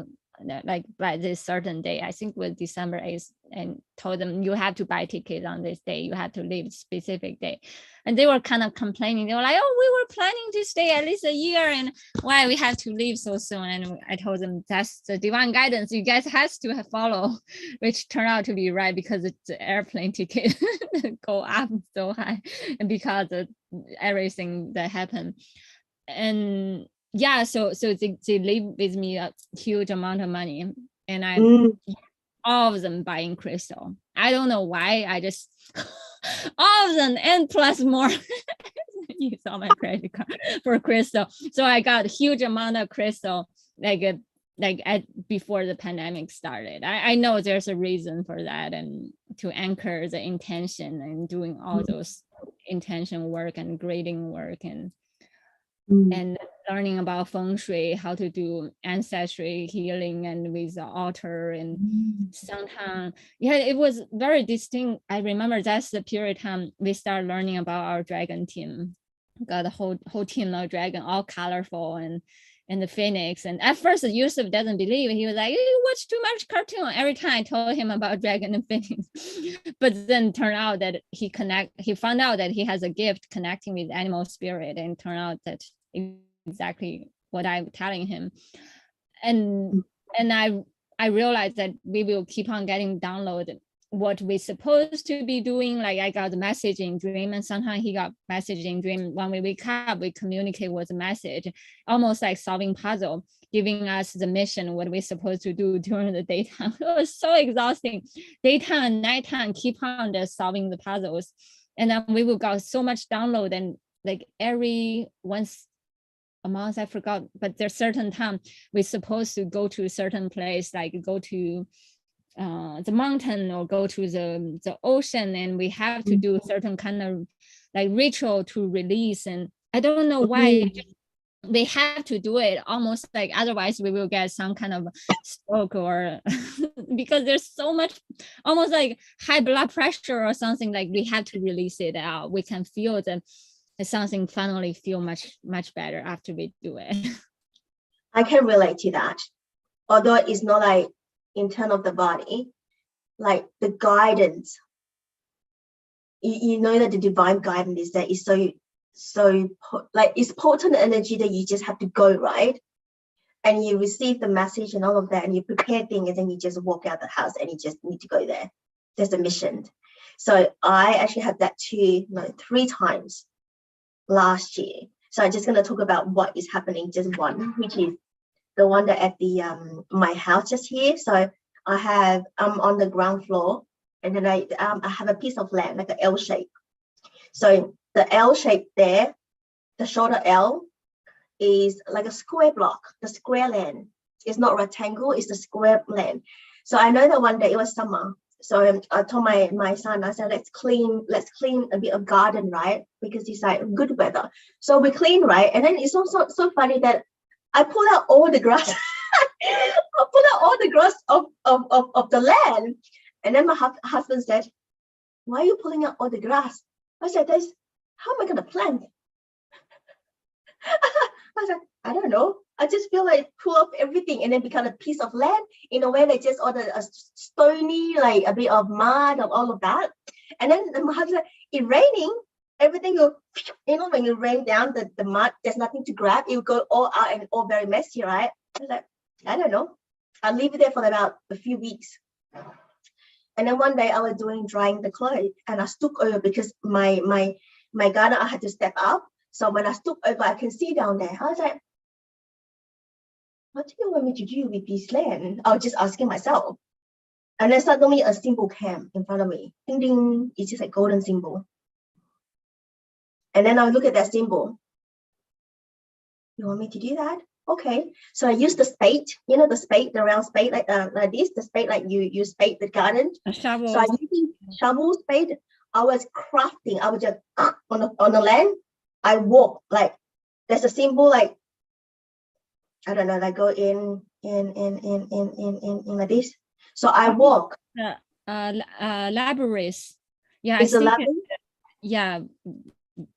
like by this certain day. I think it was December 8th, and told them you have to buy tickets on this day, you have to leave specific day. And they were kind of complaining. They were like, oh, we were planning to stay at least a year, and why we have to leave so soon? And I told them that's the divine guidance, you guys has to follow, which turned out to be right, because it's the airplane ticket go up so high, and because of everything that happened. And yeah, so they leave with me a huge amount of money, and I all of them buying crystal. I don't know why, I just all of them and plus more. You saw my credit card for crystal, so I got a huge amount of crystal before the pandemic started. I know there's a reason for that, and to anchor the intention, and doing all those intention work and grading work, and learning about feng shui, how to do ancestry healing, and with the altar. And sometimes, yeah, it was very distinct. I remember that's the period time we start learning about our dragon team. Got a whole team of dragon, all colorful, and the phoenix. And at first Yusuf doesn't believe. He was like, you watch too much cartoon. Every time I told him about dragon and phoenix. But then turned out that he found out that he has a gift connecting with animal spirit, and turned out that exactly what I'm telling him. And I realized that we will keep on getting downloaded what we're supposed to be doing. Like I got the message in dream, and sometimes he got message in dream. When we wake up, we communicate with the message, almost like solving puzzle, giving us the mission, what we're supposed to do during the daytime. It was so exhausting. Daytime and nighttime, keep on just solving the puzzles. And then we will got so much download, and like every once a month, I forgot, but there's certain time we're supposed to go to a certain place, like go to the mountain or go to the ocean, and we have to do a certain kind of like ritual to release. And I don't know why we have to do it, almost like otherwise we will get some kind of stroke, or because there's so much, almost like high blood pressure or something, like we have to release it out. We can feel something finally feel much better after we do it. I can relate to that. Although it's not like internal of the body, like the guidance, you know that the divine guidance is that is so like it's potent energy that you just have to go, right? And you receive the message and all of that, and you prepare things, and then you just walk out the house and you just need to go there. There's a mission. So I actually had that 3 times last year. So I'm just going to talk about what is happening, just one, which is the one that at the my house just here. So I have on the ground floor, and then I have a piece of land like an L shape. So the L shape there, the shorter L is like a square block, the square land. It's not rectangle, it's the square land. So I know that one day it was summer. So I told my son, I said, let's clean a bit of garden, right? Because it's like good weather. So we clean, right? And then it's also so funny that I pull out all the grass. I pull out all the grass of the land. And then my husband said, why are you pulling out all the grass? I said, how am I going to plant? I said, I don't know. I just feel like pull up everything and then become a piece of land in a way that just all the stony, like a bit of mud and all of that. And then the mud, like, it raining, everything will, when you rain down the mud, there's nothing to grab. It will go all out and all very messy, right? I was like, I don't know. I leave it there for about a few weeks. And then one day I was drying the clothes and I stood over because my garden, I had to step up. So when I stood over, I can see down there. I was like, what do you want me to do with this land? I was just asking myself. And then suddenly a symbol came in front of me. Ding, ding. It's just a golden symbol. And then I look at that symbol. You want me to do that? Okay. So I used the spade, the spade, the round spade, like this, the spade, like you spade the garden. A shovel. So I using shovel, spade. I was crafting. I was just on the land. I walk, like there's a symbol, like I don't know, like go in like this. So I walk. Labyrinth. Yeah, it's a labyrinth. Yeah.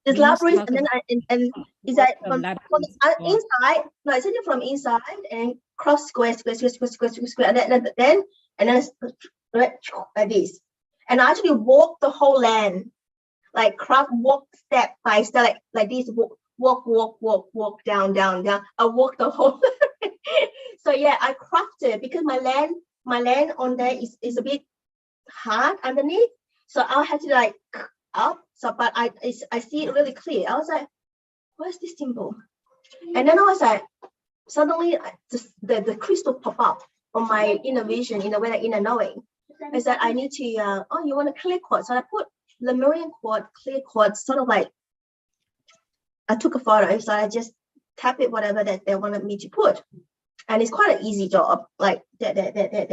It's labyrinth, and then it's like from inside. No, it's from inside and cross square, and then like this. And I actually walk the whole land, like walk step by step, like this. Walk down. I walk the whole. So yeah, I crafted because my land on there is a bit hard underneath. So I'll have to like up. So but I see it really clear. I was like, what's this symbol? And then I was like, suddenly the crystal pop up on my inner vision, in a way, like inner knowing. I said, I need to you want a clear quartz. So I put Lemurian quartz, clear quartz, sort of like I took a photo, so I just tap it, whatever that they wanted me to put. And it's quite an easy job. Like that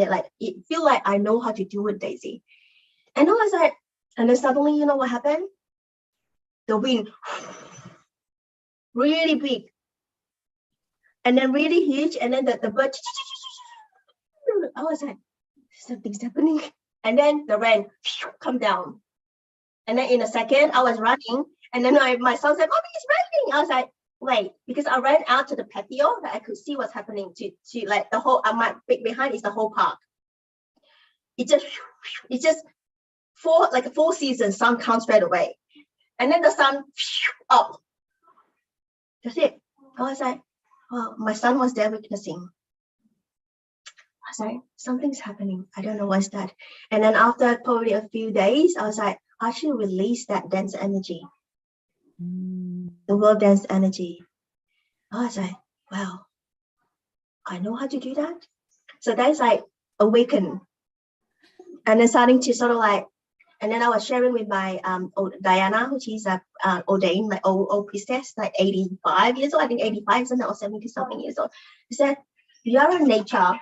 like it feel like I know how to do it, Daisy. And I was like, and then suddenly, you know what happened? The wind really big. And then really huge. And then the bird, I was like, something's happening. And then the rain come down. And then in a second, I was running. And then my son said, Mommy, it's raining. I was like, wait, because I ran out to the patio that I could see what's happening to like the whole, my behind is the whole park. It's just four seasons, sun comes straight away. And then the sun up. That's it. I was like, well, my son was there witnessing. I was like, something's happening. I don't know what's that. And then after probably a few days, I was like, I should release that dense energy. The world dense energy. I was like, wow, I know how to do that. So that's like awaken. And then starting to sort of like, and then I was sharing with my Diana, which is a ordained, like old priestess, like 85 years old, I think 85 something or 70 something years old. She said, you are a nature,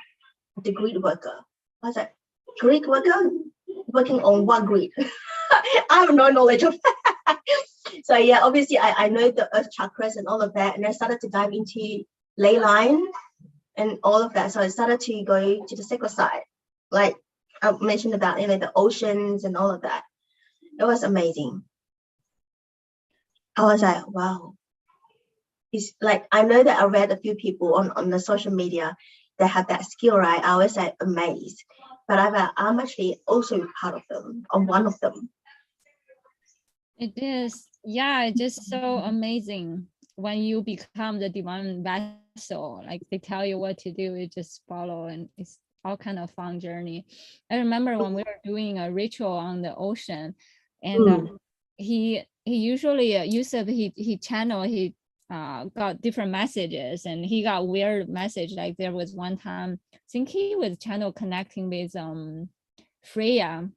the grid worker. I was like, grid worker? Working on what grid? I have no knowledge of that. So yeah, obviously I know the earth chakras and all of that, and I started to dive into ley line and all of that. So I started to go to the sacred side, like I mentioned about the oceans and all of that. It was amazing. I was like, wow. It's like, I know that I read a few people on the social media that have that skill, right? I was like amazed, but I'm actually also part of them, or one of them. It is, yeah, it's just so amazing when you become the divine vessel. Like they tell you what to do, you just follow, and it's all kind of fun journey. I remember when we were doing a ritual on the ocean, and he usually he channel, he got different messages, and he got weird message. Like there was one time, I think he was channel connecting with Freya.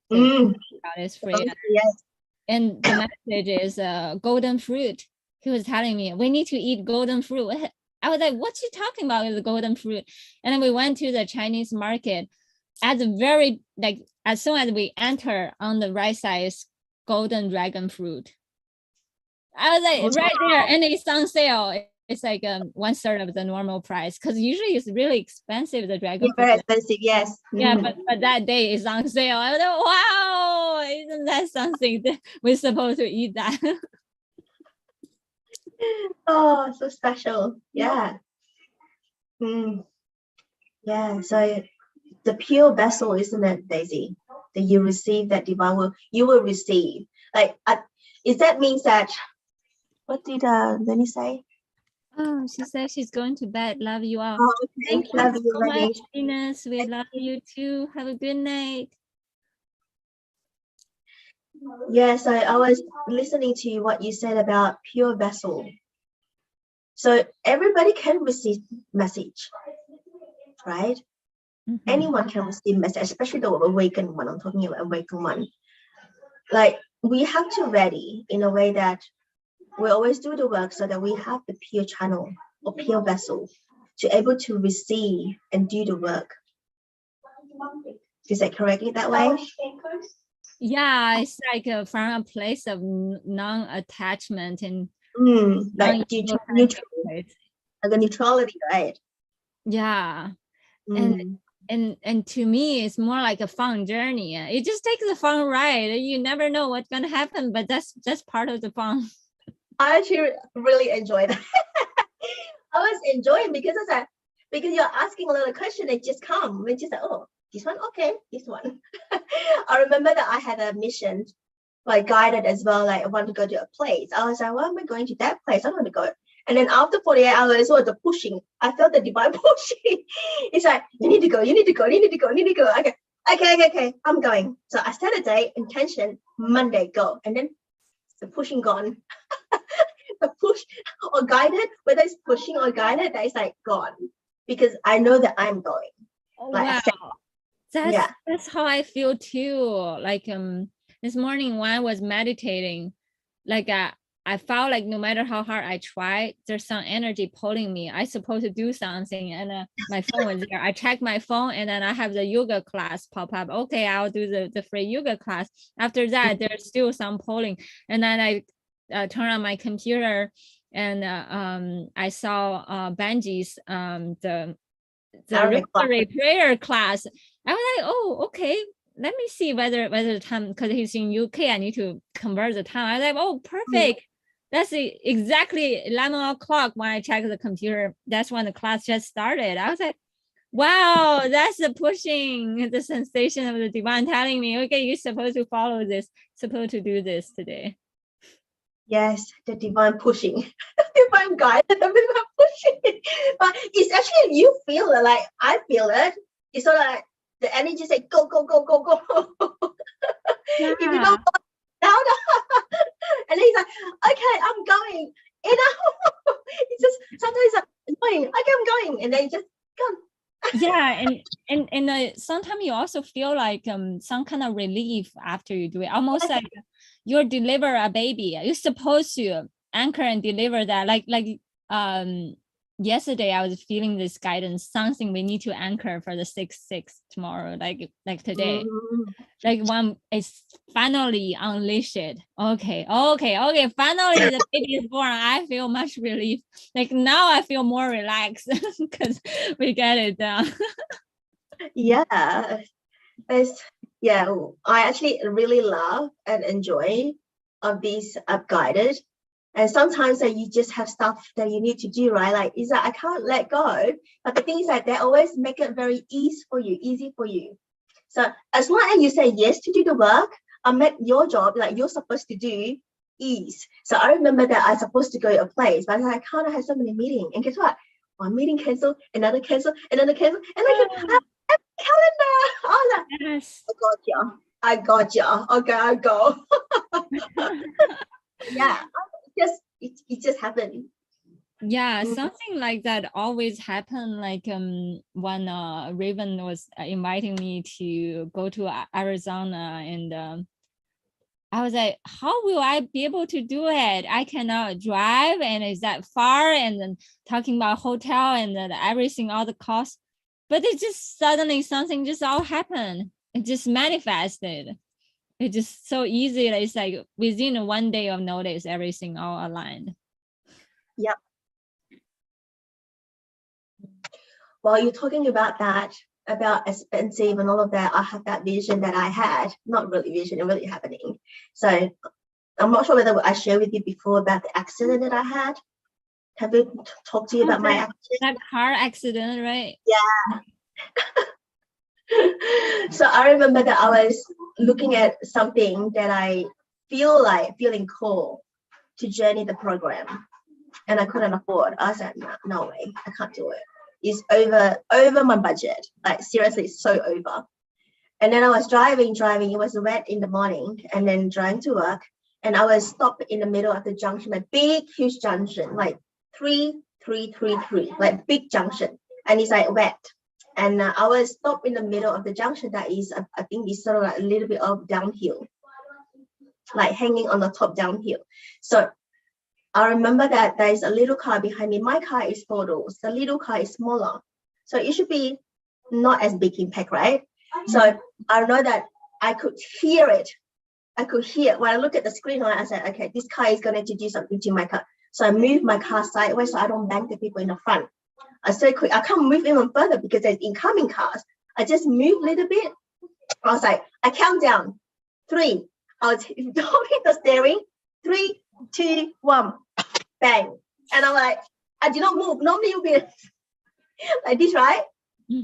Goddess Freya. Yes. And the message is golden fruit. He was telling me we need to eat golden fruit. I was like, what's he talking about with the golden fruit? And then we went to the Chinese market. At the very, like, as soon as we enter, on the right side is golden dragon fruit. I was like, right there, and it's on sale. It's like 1/3 of the normal price, because usually it's really expensive, the dragon fruit. Very expensive, yes. Yeah, but that day is on sale. I was like, wow, isn't that something that we're supposed to eat that? Oh, so special. Yeah. Yeah. So the pure vessel, isn't it, Daisy? That you receive that divine will, you will receive. Like, is that means that, what did Lenny say? Oh, she said she's going to bed. Love you all. Oh, okay. Thank you Love you, so Lenny. much, Venus. We love you too. Have a good night. Yes, I was listening to what you said about pure vessel. So everybody can receive message, right? Anyone can receive message, especially the awakened one. I'm talking about awakened one. Like, we have to ready in a way that we always do the work so that we have the pure channel or pure vessel to able to receive and do the work. Is that correctly that way? Yeah, it's like from a place of non-attachment and like neutral, like a neutrality, right? Yeah. And to me, it's more like a fun journey. It just takes a fun ride. You never know what's gonna happen, but that's part of the fun. I actually really enjoyed it. I was enjoying because you're asking a lot of questions, they just come. It's just like, oh, this one, okay, this one. I remember that I had a mission, like guided as well. Like, I want to go to a place. I was like, why am I going to that place? I want to go. And then after 48 hours, was the pushing. I felt the divine pushing. It's like, you need to go, you need to go, you need to go, you need to go. Okay, I'm going. So I set a date, intention, Monday, go. And then the pushing gone. The push or guided, whether it's pushing or guided, that is like gone. Because I know that I'm going. Like, wow. That's how I feel too. Like this morning when I was meditating, like I felt like no matter how hard I tried, there's some energy pulling me. I supposed to do something, and my phone was there. I checked my phone, and then I have the yoga class pop up. Okay, I'll do the free yoga class. After that, there's still some pulling, and then I turn on my computer, and I saw Benji's the rosary prayer class. I was like, oh, okay. Let me see whether the time, because he's in UK, I need to convert the time. I was like, oh, perfect. That's exactly 11 o'clock when I check the computer. That's when the class just started. I was like, wow, that's the pushing, the sensation of the divine telling me, okay, you're supposed to follow this, supposed to do this today. Yes, the divine pushing, divine guide, the divine pushing. But it's actually, you feel it, like I feel it. It's sort of like the energy say go, go, go, go, go. If you don't go down, and he's like, okay, I'm going. You know, it's just sometimes like going, okay, I'm going, and then just go. Yeah, and sometimes you also feel like some kind of relief after you do it, almost like you deliver a baby. You're supposed to anchor and deliver that. Like yesterday I was feeling this guidance, something we need to anchor for the 6/6 tomorrow, like today. Like when it's finally unleashed. Okay, finally the baby is born. I feel much relief. Like now I feel more relaxed because we get it done. Yeah, I actually really love and enjoy of these guided. And sometimes you just have stuff that you need to do, right? Like, is that I can't let go. But the thing is that they always make it very easy for you. So as long as you say yes to do the work, I make your job like you're supposed to do ease. So I remember that I'm supposed to go to a place, but I can't have so many meetings. And guess what? One meeting cancel, another cancel, another cancel, and I have a calendar. I was like, yes. I got you. Okay, I go. Yeah. It just happened. Yeah, something like that always happen. Like when Raven was inviting me to go to Arizona, and I was like, how will I be able to do it? I cannot drive, and is that far? And then talking about hotel and then everything, all the costs. But it just suddenly something just all happened. It just manifested. It's just so easy. It's like within 1 day of notice, everything all aligned. Yep. While you're talking about that, about expensive and all of that, I have that vision that I had, not really vision, it really happening. So I'm not sure whether I shared with you before about the accident that I had. Have you talked to you about my accident? That car accident, right? Yeah. So I remember that I was looking at something that I feeling cool to journey the program, and I couldn't afford. I was like, no way, I can't do it. It's over my budget. Like seriously, it's so over. And then I was driving. It was wet in the morning, and then driving to work. And I was stopped in the middle of the junction, a big, huge junction, like 333, like big junction, and it's like wet. And I was stopped in the middle of the junction. That is, I think, it's sort of like a little bit of downhill, like hanging on the top downhill. So I remember that there is a little car behind me. My car is 4 doors. The little car is smaller, so it should be not as big impact, right? So I know that I could hear it. When I look at the screen, I said, okay, this car is going to do something to my car. So I moved my car sideways so I don't bang the people in the front. I said, quick, I can't move even further because there's incoming cars. I just moved a little bit. I was like, I count down 3. I was holding the steering. 3, 2, 1, bang. And I'm like, I did not move. Normally you'll be like this, right?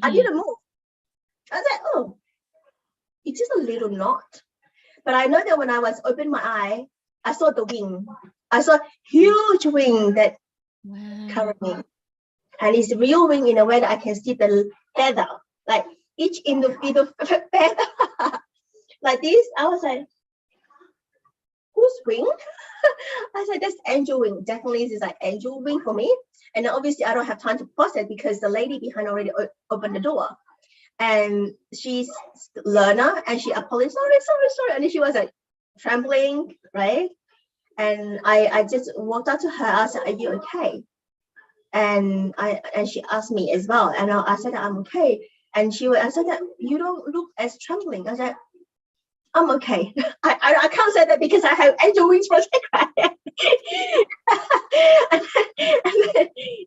I didn't move. I was like, oh, it's just a little knot. But I know that when I was opening my eye, I saw the wing. I saw huge wing that covered me. And it's real wing in a way that I can see the feather, like each individual feather, like this. I was like, whose wing? I said, that's angel wing. Definitely this is like angel wing for me. And then obviously I don't have time to process because the lady behind already opened the door. And she's learner and she apologized, sorry. And then she was like trembling, right? And I just walked up to her. I said, are you okay? And she asked me as well. And I said that I'm okay. And I said that you don't look as trembling. I said, I'm okay. I can't say that because I have angel wings for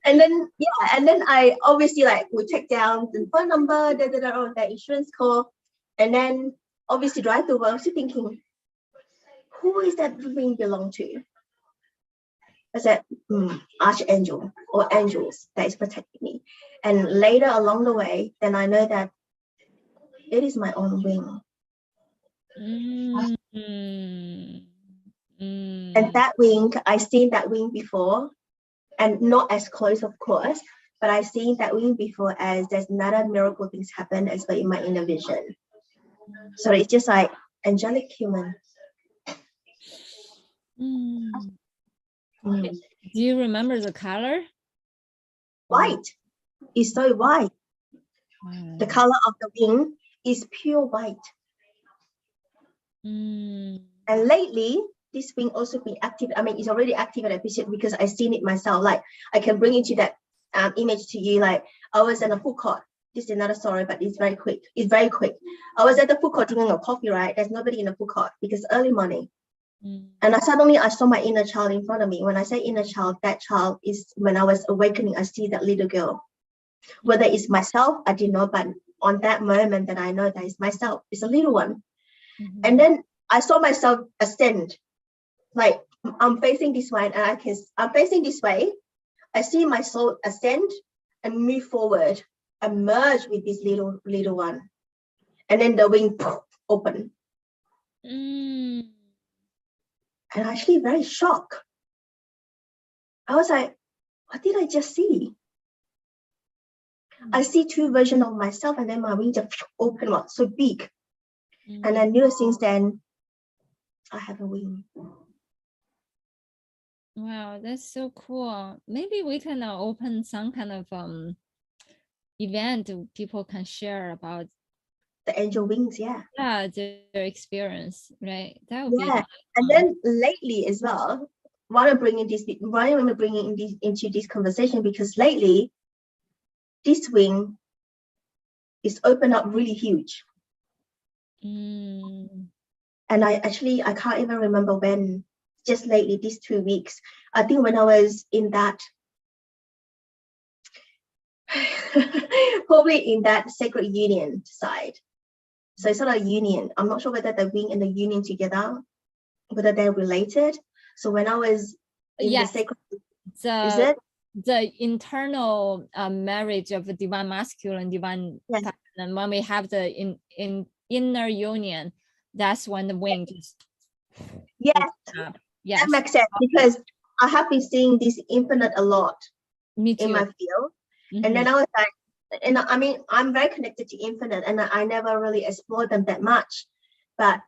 and then I obviously like would take down the phone number, the insurance call, and then obviously drive to work. I was thinking, who is that ring belong to? I said, archangel or angels that is protecting me. And later along the way, then I know that it is my own wing. And that wing, I seen that wing before, and not as close, of course, but I've seen that wing before as there's another miracle things happen as well in my inner vision. So it's just like angelic human. Do you remember the color? White. It's so white. The color of the wing is pure white. And lately, this wing also been active. I mean, it's already activated because I've seen it myself. Like I can bring into that image to you. Like I was in a food court. This is another story, but it's very quick. I was at the food court drinking a coffee, right? There's nobody in the food court because early morning. And suddenly I saw my inner child in front of me. When I say inner child, that child is when I was awakening, I see that little girl. Whether it's myself, I didn't know, but on that moment that I know that it's myself, it's a little one. And then I saw myself ascend. Like I'm facing this way and I'm facing this way. I see my soul ascend and move forward and merge with this little one. And then the wing open. And actually very shocked. I was like, what did I just see? I see 2 versions of myself and then my wing just open up so big. And I knew since then I have a wing. Wow, that's so cool. Maybe we can open some kind of event people can share about the angel wings, yeah, their experience, right? That would be and then lately as well, why am I bringing into this conversation? Because lately this wing is opened up really huge. And I can't even remember when. Just lately, these 2 weeks, I think when I was in that probably in that sacred union side. So it's sort of a union. I'm not sure whether the wing and the union together, whether they're related. So when I was in the sacred, is it? the internal marriage of the divine masculine, divine Yes. feminine. When we have the inner union, that's when the wing just Yes, opens up. Yes, that makes sense because I have been seeing this infinite a lot me too. in my field. And then I was like, and I mean, I'm very connected to infinite and I never really explored them that much, but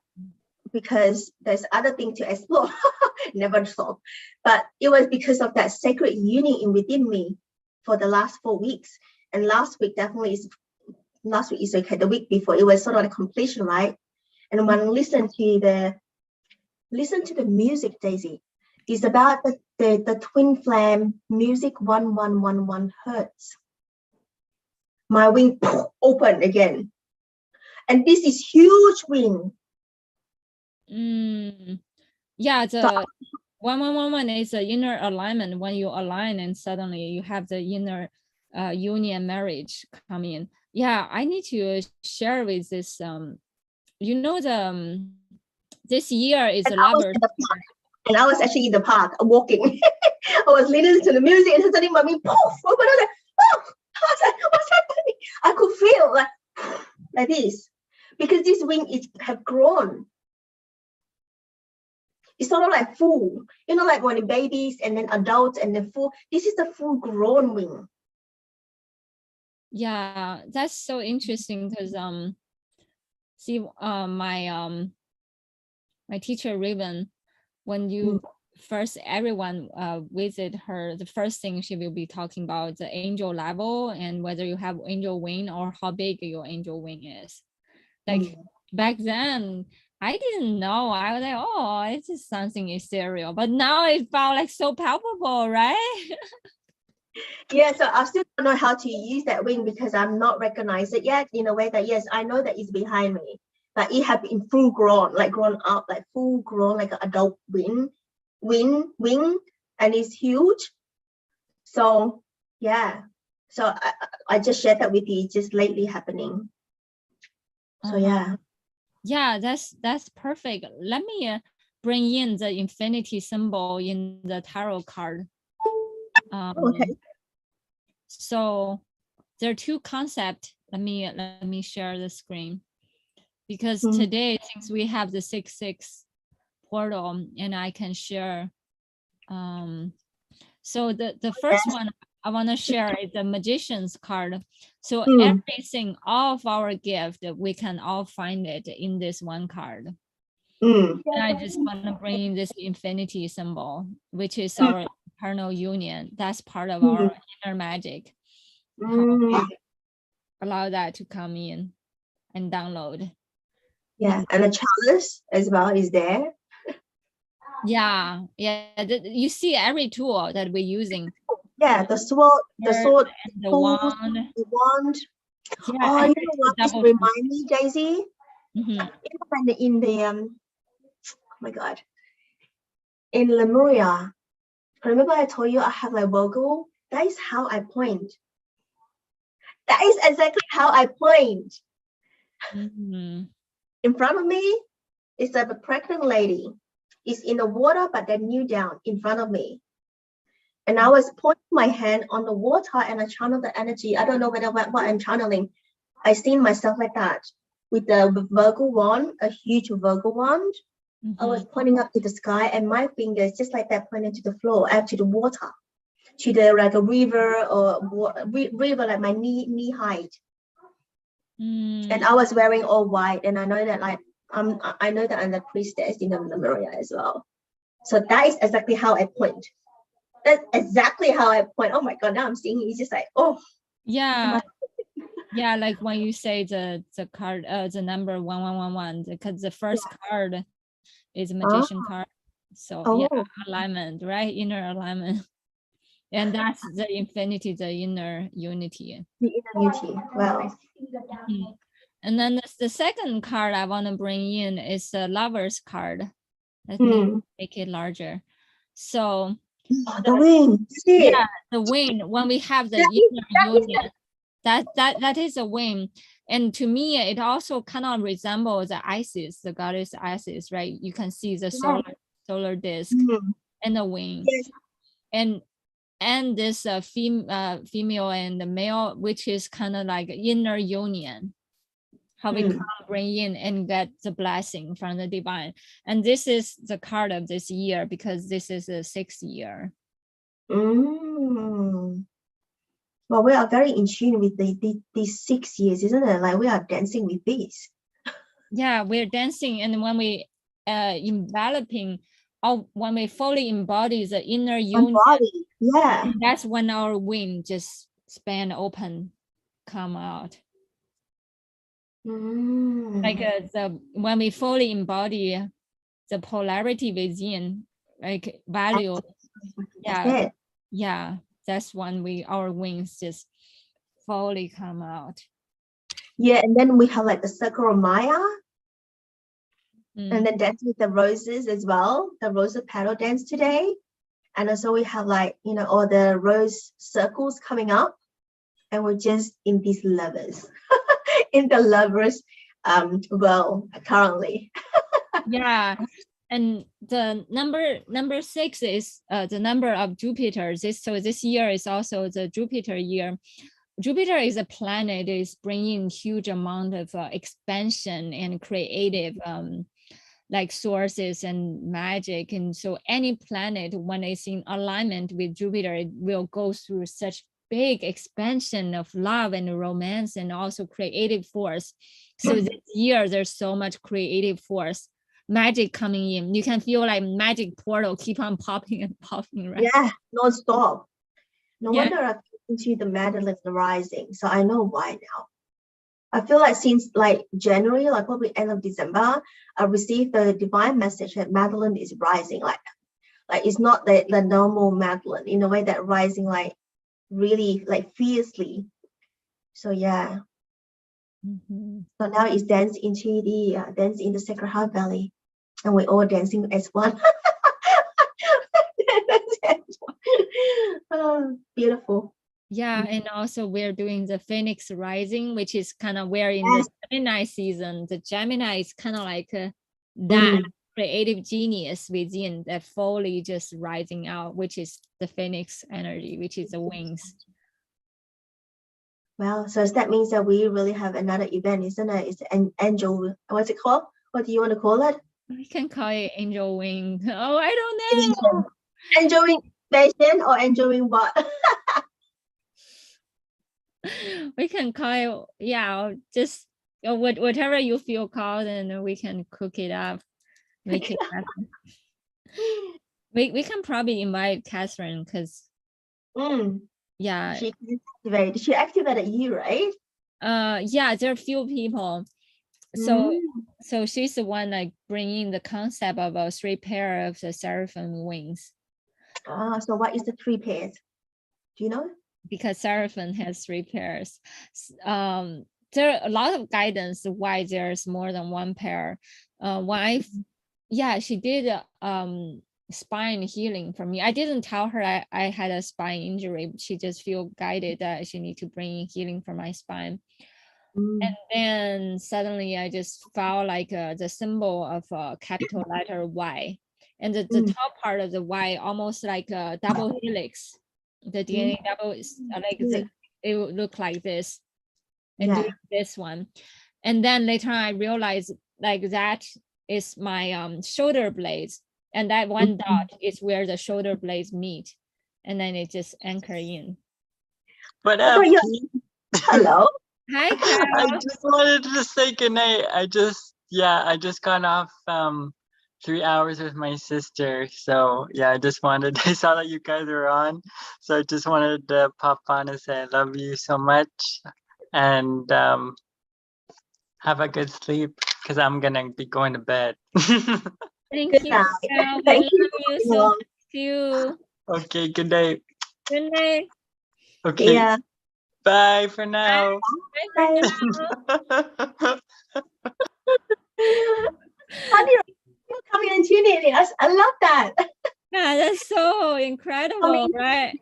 because there's other thing to explore, never thought, but it was because of that sacred union within me for the last 4 weeks. And last week is okay. The week before, it was sort of a completion, right? And when I listen to the music, Daisy, it's about the twin flame music 1111 hertz. My wing open again. And this is huge wing. Yeah, the 1111 is the inner alignment. When you align and suddenly you have the inner union marriage come in. Yeah, I need to share with this you know, the this year is a lovers. And I was actually in the park walking. I was listening to the music and suddenly my wing poof open. I was like, oh, what's happening? I could feel like this because this wing have grown. It's sort of like full, you know, like when the babies and then adults and then full. This is the full grown wing. Yeah, that's so interesting because see my teacher Raven, when you first everyone visit her, the first thing she will be talking about the angel level and whether you have angel wing or how big your angel wing is. Like back then I didn't know. I was like, oh, it's just something ethereal, but now it felt like so palpable, right? Yeah, so I still don't know how to use that wing because I'm not recognized it yet in a way that, yes, I know that it's behind me, but it have been full grown, like grown up, like full grown, like an adult wing, and it's huge. So yeah, so I just shared that with you. It's just lately happening. So yeah, that's perfect. Let me bring in the infinity symbol in the tarot card. Okay. So there are two concepts. Let me share the screen because today, since we have the 6/6 portal, and I can share. So the first one I want to share is the magician's card. So everything, all of our gift, we can all find it in this one card. And I just want to bring in this infinity symbol, which is our eternal union. That's part of our inner magic. Allow that to come in and download. Yeah, and the chalice as well is there. Yeah. You see every tool that we're using. Yeah, the sword, and the wand. The wand. Yeah, oh, you know what? This remind me, Daisy. In the oh my God, in Lemuria, remember I told you I have like Virgo? That is how I point. That is exactly how I point. In front of me is a pregnant lady. It's in the water, but then kneel down in front of me. And I was pointing my hand on the water and I channeled the energy. I don't know whether what I'm channeling. I seen myself like that with the Virgo wand, a huge Virgo wand. I was pointing up to the sky and my fingers just like that pointing to the floor, to the water, to the like a river or river like my knee height. And I was wearing all white, and I know that like I know that I'm the priestess in the Lemuria as well. So that is exactly how I point. That's exactly how I point. Oh my God, now I'm seeing it. It's just like, oh. Yeah. Yeah, like when you say the card, the number 1111, because the first card is a magician card. So yeah, alignment, right? Inner alignment. And that's the infinity, the inner unity. The inner unity. Wow. And then the second card I want to bring in is the lover's card. Let me make it larger. So the wing. Yeah, the wing. When we have the inner union, that is a wing. And to me, it also kind of resembles the Isis, the goddess Isis, right? You can see the solar disk and the wing. And and this female and the male, which is kind of like inner union, how we come bring in and get the blessing from the divine. And this is the card of this year because this is the 6th year. Well, we are very in tune with these 6 years, isn't it? Like we are dancing with this. Yeah, we're dancing, and when we enveloping, when we fully embody the inner union, yeah, that's when our wing just span open, come out. Like when we fully embody the polarity within, like value, yeah, that's when our wings just fully come out. Yeah, and then we have like the circle of Maya, and then dance with the roses as well, the rose petal dance today. And also we have like, you know, all the rose circles coming up, and we're just in these lovers, in the lovers world currently. Yeah. And the number 6 is the number of Jupiter. This year is also the Jupiter year. Jupiter is a planet is bringing huge amount of expansion and creative like sources and magic. And so any planet, when it's in alignment with Jupiter, it will go through such big expansion of love and romance and also creative force. So this year there's so much creative force, magic coming in. You can feel like magic portal keep on popping and popping, right? Yeah, non-stop. No wonder I'm into the Madeline rising. So I know why now. I feel like since like January, like probably end of December, I received the divine message that Madeline is rising. Like it's not the normal Madeline, in a way that rising like really like fiercely. So yeah. So now it's dance into the Sacred Heart Valley, and we're all dancing as one. Oh, beautiful. Yeah, and also we're doing the Phoenix rising, which is kind of we're in the Gemini season. The Gemini is kind of like that creative genius within that fully just rising out, which is the Phoenix energy, which is the wings. Well, so that means that we really have another event, isn't it? It's an angel. What's it called? What do you want to call it? We can call it angel wing. Oh, I don't know. Angel wing station or angel wing what? We can call it, just whatever you feel called, and we can cook it up, make it happen. We can probably invite Catherine because she activated you, right? Yeah, there are a few people. So she's the one like bringing the concept of a 3 pair of the seraphim wings. So what is the 3 pairs? Do you know? Because seraphim has 3 pairs. There are a lot of guidance why there's more than 1 pair. She did spine healing for me. I didn't tell her I had a spine injury. She just feel guided that she need to bring in healing for my spine. And then suddenly I just felt like the symbol of a capital letter Y, and the top part of the Y almost like a double helix. The DNA double is like it would look like this, and doing this one. And then later on I realized like that is my shoulder blades, and that one dot is where the shoulder blades meet, and then it just anchor in. But hello. Hi, Carol. I just wanted to say goodnight. I just got off 3 hours with my sister. So yeah, I saw that you guys were on. So I just wanted to pop on and say I love you so much. And have a good sleep because I'm gonna be going to bed. Thank you, Carol. Thank you. So you. Okay, good night. Good night. Okay. Yeah. Bye for now. Bye. You're coming and tuning in. I love that. Yeah, that's so incredible, right?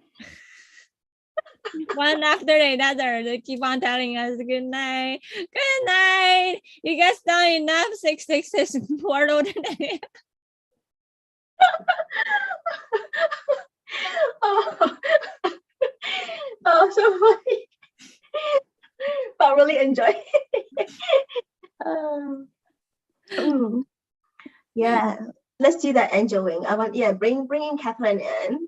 One after another, they keep on telling us good night. Good night. You guys done enough 666 portal today. Oh, oh, so funny. But really enjoy. Mm, yeah, let's do that angel wing. I want, yeah, bringing Catherine in.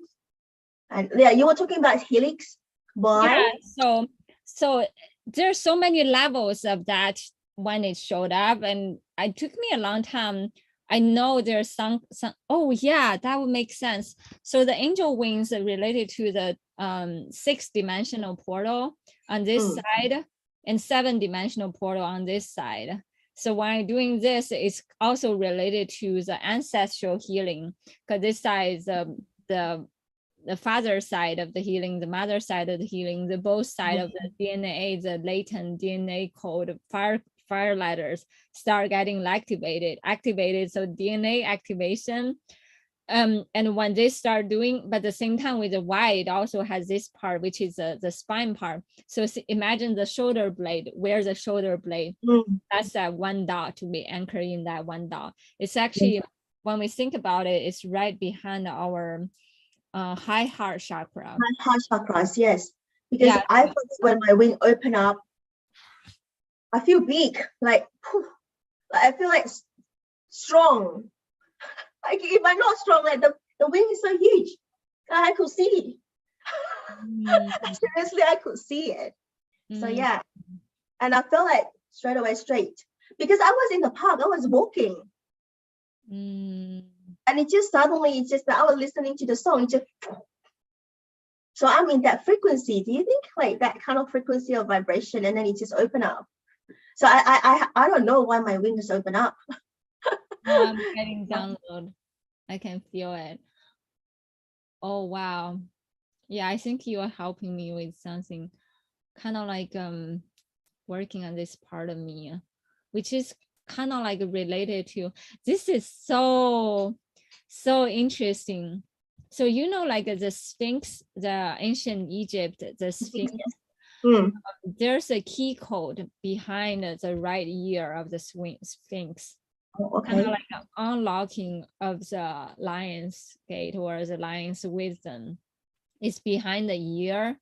And yeah, you were talking about helix. Why? Yeah, so there's so many levels of that when it showed up, and it took me a long time. I know there's some, oh yeah, that would make sense. So the angel wings are related to the 6-dimensional portal on this side and 7-dimensional portal on this side. So when I'm doing this, it's also related to the ancestral healing, because this side is the father side of the healing, the mother side of the healing, the both side of the DNA, the latent DNA code, fire letters start getting activated. So DNA activation. And when they start doing, but at the same time with the Y, it also has this part, which is the spine part. So imagine the shoulder blade. Where's the shoulder blade? That's that one dot to be anchored in that one dot. It's actually, when we think about it, it's right behind our high heart chakra. My heart chakras, yes. Because yeah. I feel when my wing open up, I feel big, like I feel like strong. Like if I'm not strong, like the wing is so huge. I could see. Seriously, I could see it. So yeah. And I felt like straight away straight. Because I was in the park, I was walking. And it just suddenly, it's just that I was listening to the song, it just, so I'm in that frequency. Do you think like that kind of frequency of vibration, and then it just open up? So I don't know why my wings open up. I'm getting download. I can feel it. Oh wow. Yeah, I think you are helping me with something kind of like working on this part of me, which is kind of like related to, this is so interesting. So you know, like the Sphinx, the ancient Egypt, the Sphinx, there's a key code behind the right ear of the Sphinx. Okay. Kind of like an unlocking of the lion's gate or the lion's wisdom. It's behind the ear,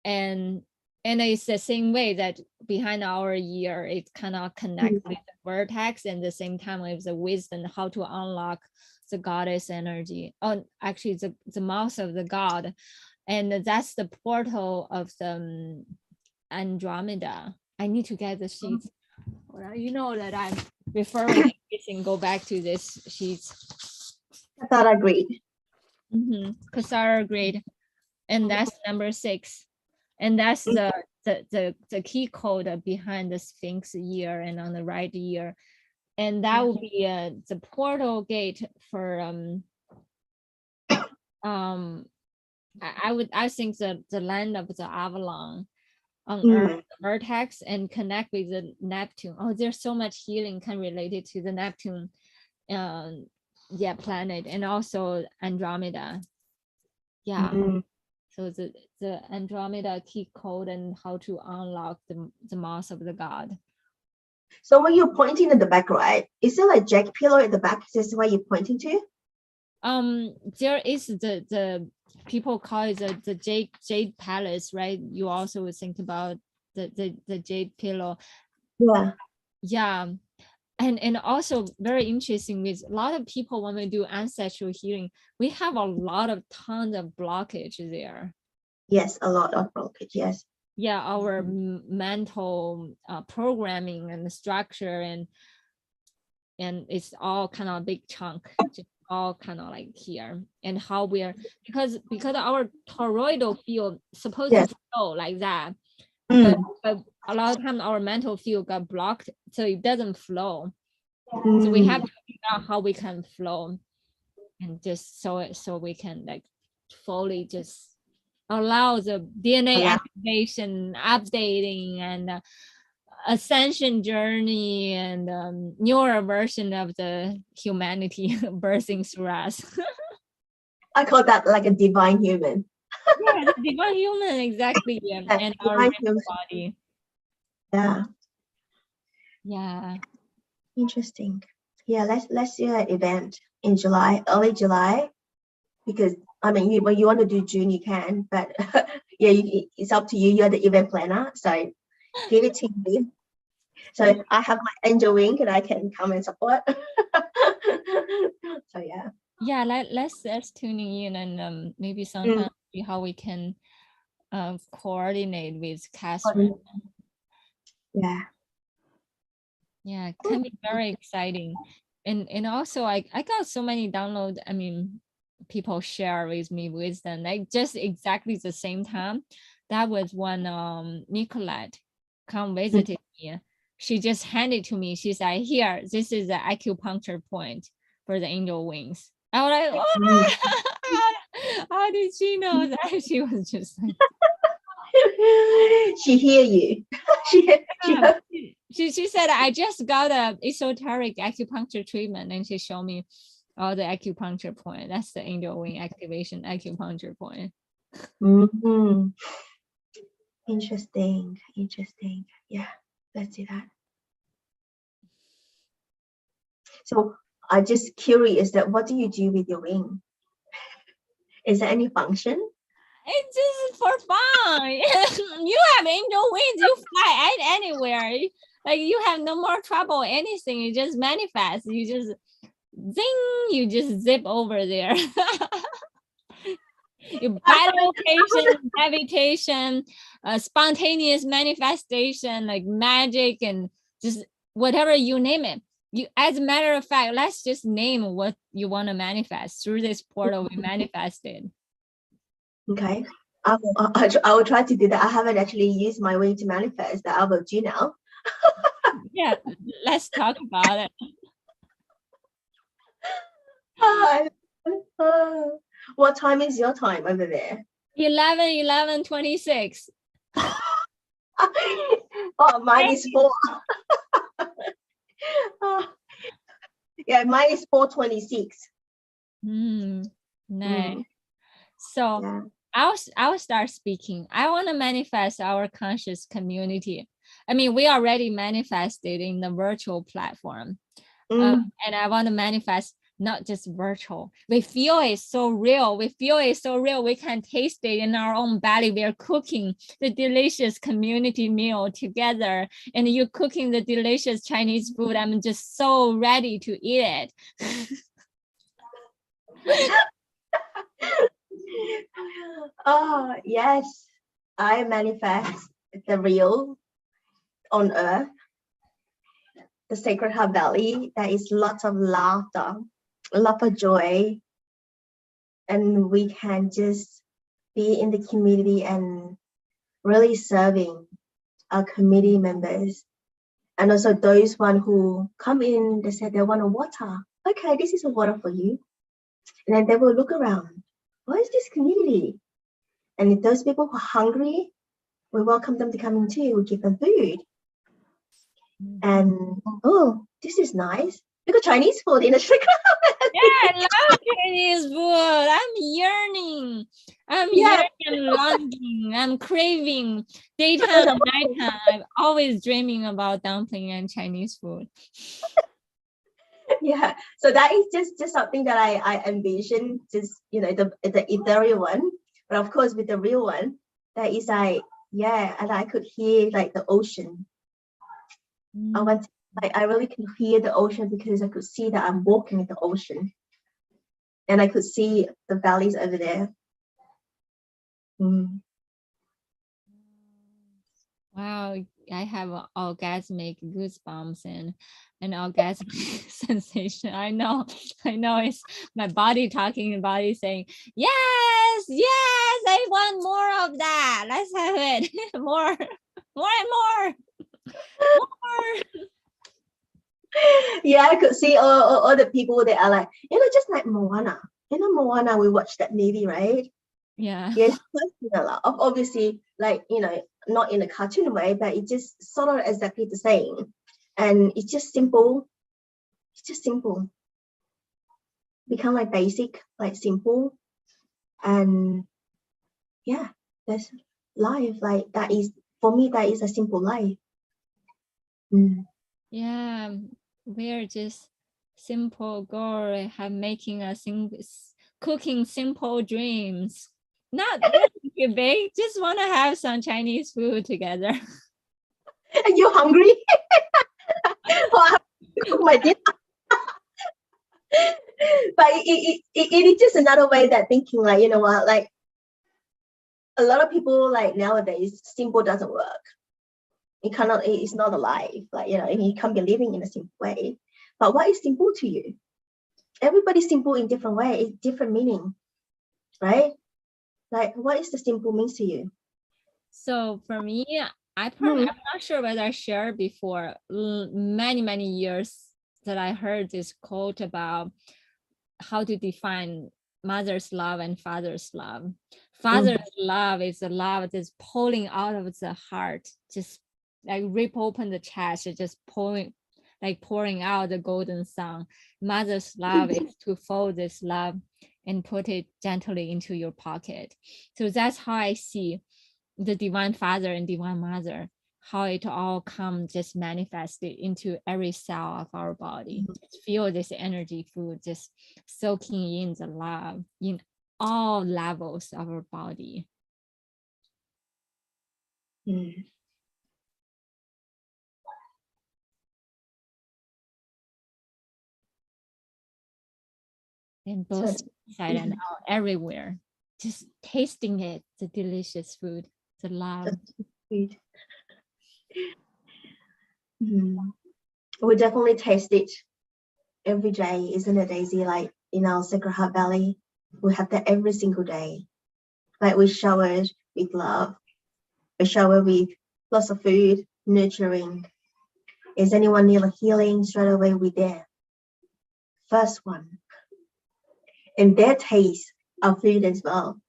and it's the same way that behind our ear, it kind of connects with the vertex, and the same time with the wisdom, how to unlock the goddess energy. Oh, actually the mouth of the god, and that's the portal of the Andromeda. I need to get the sheets. Well, you know that I'm referring everything, go back to this sheets. Kasara grade. Kasara grade, and that's number 6. And that's the key code behind the Sphinx ear and on the right ear. And that will be the portal gate for I think the land of the Avalon on Earth, the vertex, and connect with the Neptune. Oh, there's so much healing can relate it to the Neptune planet, and also Andromeda. So the Andromeda key code and how to unlock the mouth of the god. So when you're pointing at the back, right? Is there like Jack pillow at the back? Is this what you're pointing to? There is the people call it the jade palace, right? You also would think about the jade pillow. Yeah. And also very interesting with a lot of people when we do ancestral healing, we have a lot of tons of blockage there. Yes, a lot of blockage, yes. Yeah, our mental programming and structure, and it's all kind of a big chunk, just all kind of like here, and how we're, because our toroidal field supposed to flow like that, but a lot of times our mental field got blocked, so it doesn't flow. So we have to figure out how we can flow, and just so we can like fully just allow the DNA activation, updating, and ascension journey, and newer version of the humanity birthing through us. I call that like a divine human. Yeah, the divine human, exactly. And our body. Yeah. Interesting. Yeah, let's do an event in July, early July. because I mean, when you want to do June, you can, but yeah, it's up to you. You're the event planner, so give it to you. So I have my angel wing, and I can come and support. So yeah. Yeah, let's tuning in and maybe sometime see how we can coordinate with Catherine. Yeah. Yeah, it can be very exciting. And also I got so many downloads. I mean, people share with me wisdom, like just exactly the same time. That was when Nicolette come visited me. She just handed to me. She said, here, this is the acupuncture point for the angel wings. I was like, oh, how did she know that? She was just like, she hear you. she said, I just got a esoteric acupuncture treatment, and she showed me all the acupuncture point. That's the angel wing activation acupuncture point. Mm-hmm. Interesting. Yeah, let's see that. So I'm just curious that what do you do with your wing? Is there any function? It's just for fun. You have angel wings, you fly anywhere. Like you have no more trouble, anything. You just manifest. You just zing, you just zip over there. You bilocation, levitation, spontaneous manifestation, like magic, and just whatever you name it. You, as a matter of fact, let's just name what you want to manifest through this portal. We manifested. Okay, I will try to do that. I haven't actually used my wing to manifest that. I will do now. Yeah, let's talk about it. What time is your time over there? 11:26. Oh, mine is 4. Yeah, mine is 4:26. Nice. So yeah. I'll start speaking. I want to manifest our conscious community. I mean, we already manifested in the virtual platform. And I want to manifest not just virtual. We feel it so real. We can taste it in our own belly. We are cooking the delicious community meal together, and you're cooking the delicious Chinese food. I'm just so ready to eat it. Oh, yes. I manifest the real on earth, the Sacred Heart Valley. There is lots of laughter, a lot of joy, and we can just be in the community and really serving our community members. And also those one who come in, they said they want a water. Okay, this is a water for you. And then they will look around. What is this community? And if those people who are hungry, we welcome them to come in too. We give them food. And oh, this is nice. We got Chinese food in the Sri Lanka. Yeah, I love Chinese food. I'm yearning. I'm longing. I'm craving. Daytime and nighttime. I'm always dreaming about dumpling and Chinese food. Yeah, so that is just something that I envision, just the ethereal one. But of course, with the real one, that is like, yeah, and I could hear like the ocean. I really can hear the ocean because I could see that I'm walking in the ocean, and I could see the valleys over there. Wow, I have orgasmic goosebumps and an orgasmic sensation. I know it's my body talking, the body saying, yes, I want more of that. Let's have it. more and more. Yeah, I could see all the people that are like, just like Moana. Moana, we watched that movie, right? Yeah. Yes, similar. Obviously, like, not in a cartoon way, but it just sort of exactly the same. And it's just simple. Become like basic, like simple. And yeah, that's life. Like that is, for me, that is a simple life. Yeah, we're just simple girl have making a cooking simple dreams. Not too big, just want to have some Chinese food together. Are you hungry? Well, I have to cook my dinner. But it is just another way that thinking, like, you know what, like a lot of people like nowadays, simple doesn't work. It cannot, it's not alive. Like, you know, you can't be living in a simple way. But what is simple to you? Everybody's simple in different way, it's different meaning, right? Like, what is the simple means to you? So for me, I'm not sure whether I shared before, many years that I heard this quote about how to define mother's love and father's love. Father's love is a love that's pulling out of the heart, just like rip open the chest, just pouring out the golden sun. Mother's love is to fold this love and put it gently into your pocket. So that's how I see the divine father and divine mother, how it all comes just manifested into every cell of our body. Just feel this energy food just soaking in the love in all levels of our body. And both inside and out, everywhere, just tasting it, the delicious food, the love. We definitely taste it every day, isn't it, Daisy? Like in our Sacred Heart Valley, we have that every single day. Like we shower with love, we shower with lots of food, nurturing. Is anyone need a healing? Straight away we're there. First one. And their taste of food as well,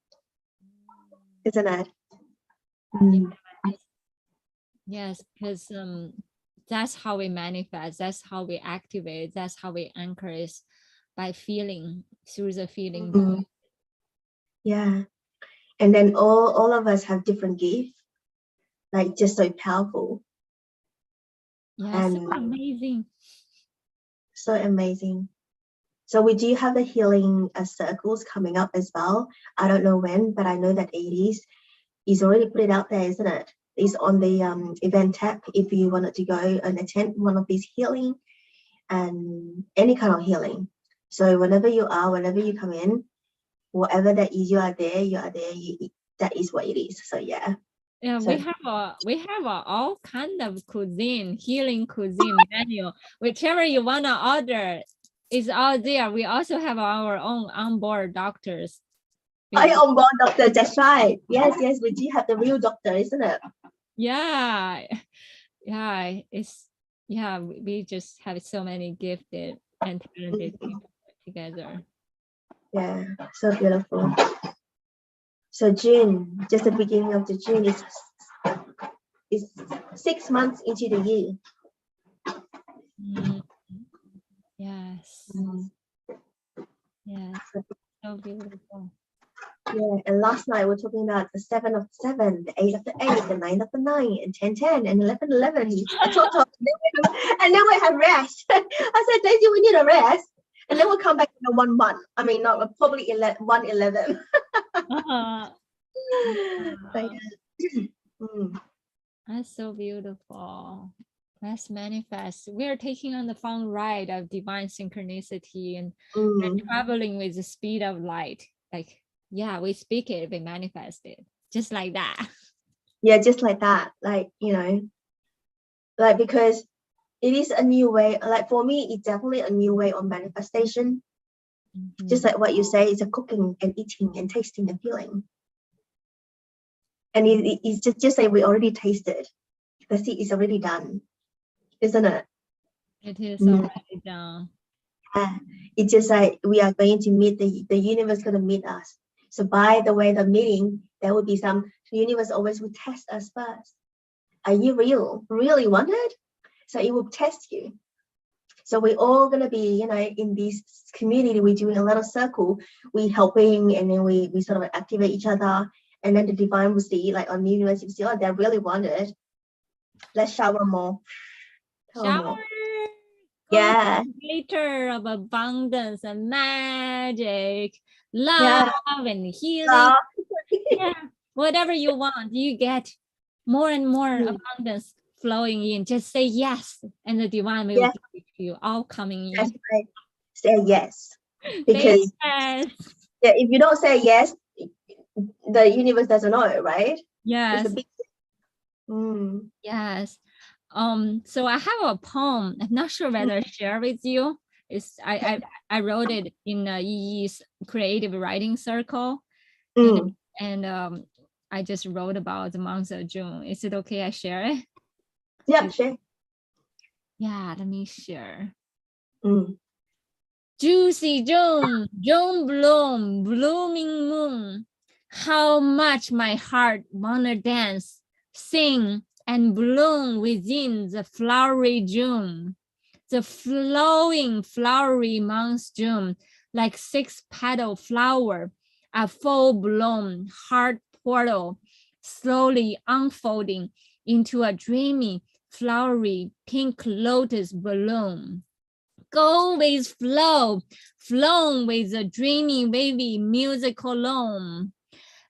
isn't it? Yes, because that's how we manifest, that's how we activate, that's how we anchor, is by feeling, through the feeling. Yeah. And then all of us have different gifts, like just so powerful. Yeah, and so amazing. So amazing. So we do have the healing circles coming up as well. I don't know when, but I know that is already put it out there, isn't it? It's on the event tab if you wanted to go and attend one of these healing and any kind of healing. So whenever you are, whenever you come in, whatever that is, you are there, that is what it is. So yeah. Yeah, so we have all kind of cuisine, healing cuisine menu. Whichever you want to order is all there. We also have our own onboard doctors. Onboard doctor, that's right. Yes, we do have the real doctor, isn't it? Yeah, we just have so many gifted and talented people together. Yeah, so beautiful. So June, just the beginning of the June is 6 months into the year. Yes. Yes. So beautiful. Yeah, and last night we're talking about the 7 of the 7, the 8 of the 8, the 9 of the 9, and 10, and 11. A total. And then we have rest. I said, Daisy, we need a rest. And then we'll come back in 1 month. I mean, not probably 111. That's so beautiful. Let's manifest. We are taking on the fun ride of divine synchronicity and traveling with the speed of light. Like, yeah, we speak it, we manifest it, just like that. Yeah, just like that. Like, you know, like, because it is a new way. Like for me, it's definitely a new way of manifestation. Just like what you say, it's a cooking and eating and tasting and feeling. And it's just like we already tasted. The seed is already done, isn't it? It is already done. It's just like we are going to meet the universe going to meet us. So by the way, the meeting, there will be the universe always will test us first. Are you really wanted? So it will test you. So we're all going to be, you know, in this community, we're doing a little circle, we helping, and then we sort of activate each other. And then the divine will see, like on the universe, you see, oh, they're really wanted. Let's shower more. Shower. Yeah. Glitter of abundance and magic. love and healing. Yeah, whatever you want, you get more and more abundance flowing in. Just say yes, and the divine will give it to you, all coming in. That's right. Say yes. Because yes. If you don't say yes, the universe doesn't know, right? Yes. It's a big Yes. So I have a poem. I'm not sure whether to share with you. I wrote it in Yi's creative writing circle, and I just wrote about the month of June. Is it okay I share it? Yeah, sure. Yeah, let me share. Juicy June, June bloom, blooming moon. How much my heart wanna dance, sing and bloom within the flowery June. The flowing flowery month June, like 6-petal flower, a full blown heart portal, slowly unfolding into a dreamy, flowery pink lotus balloon. Go with flow, flown with a dreamy, wavy musical loam,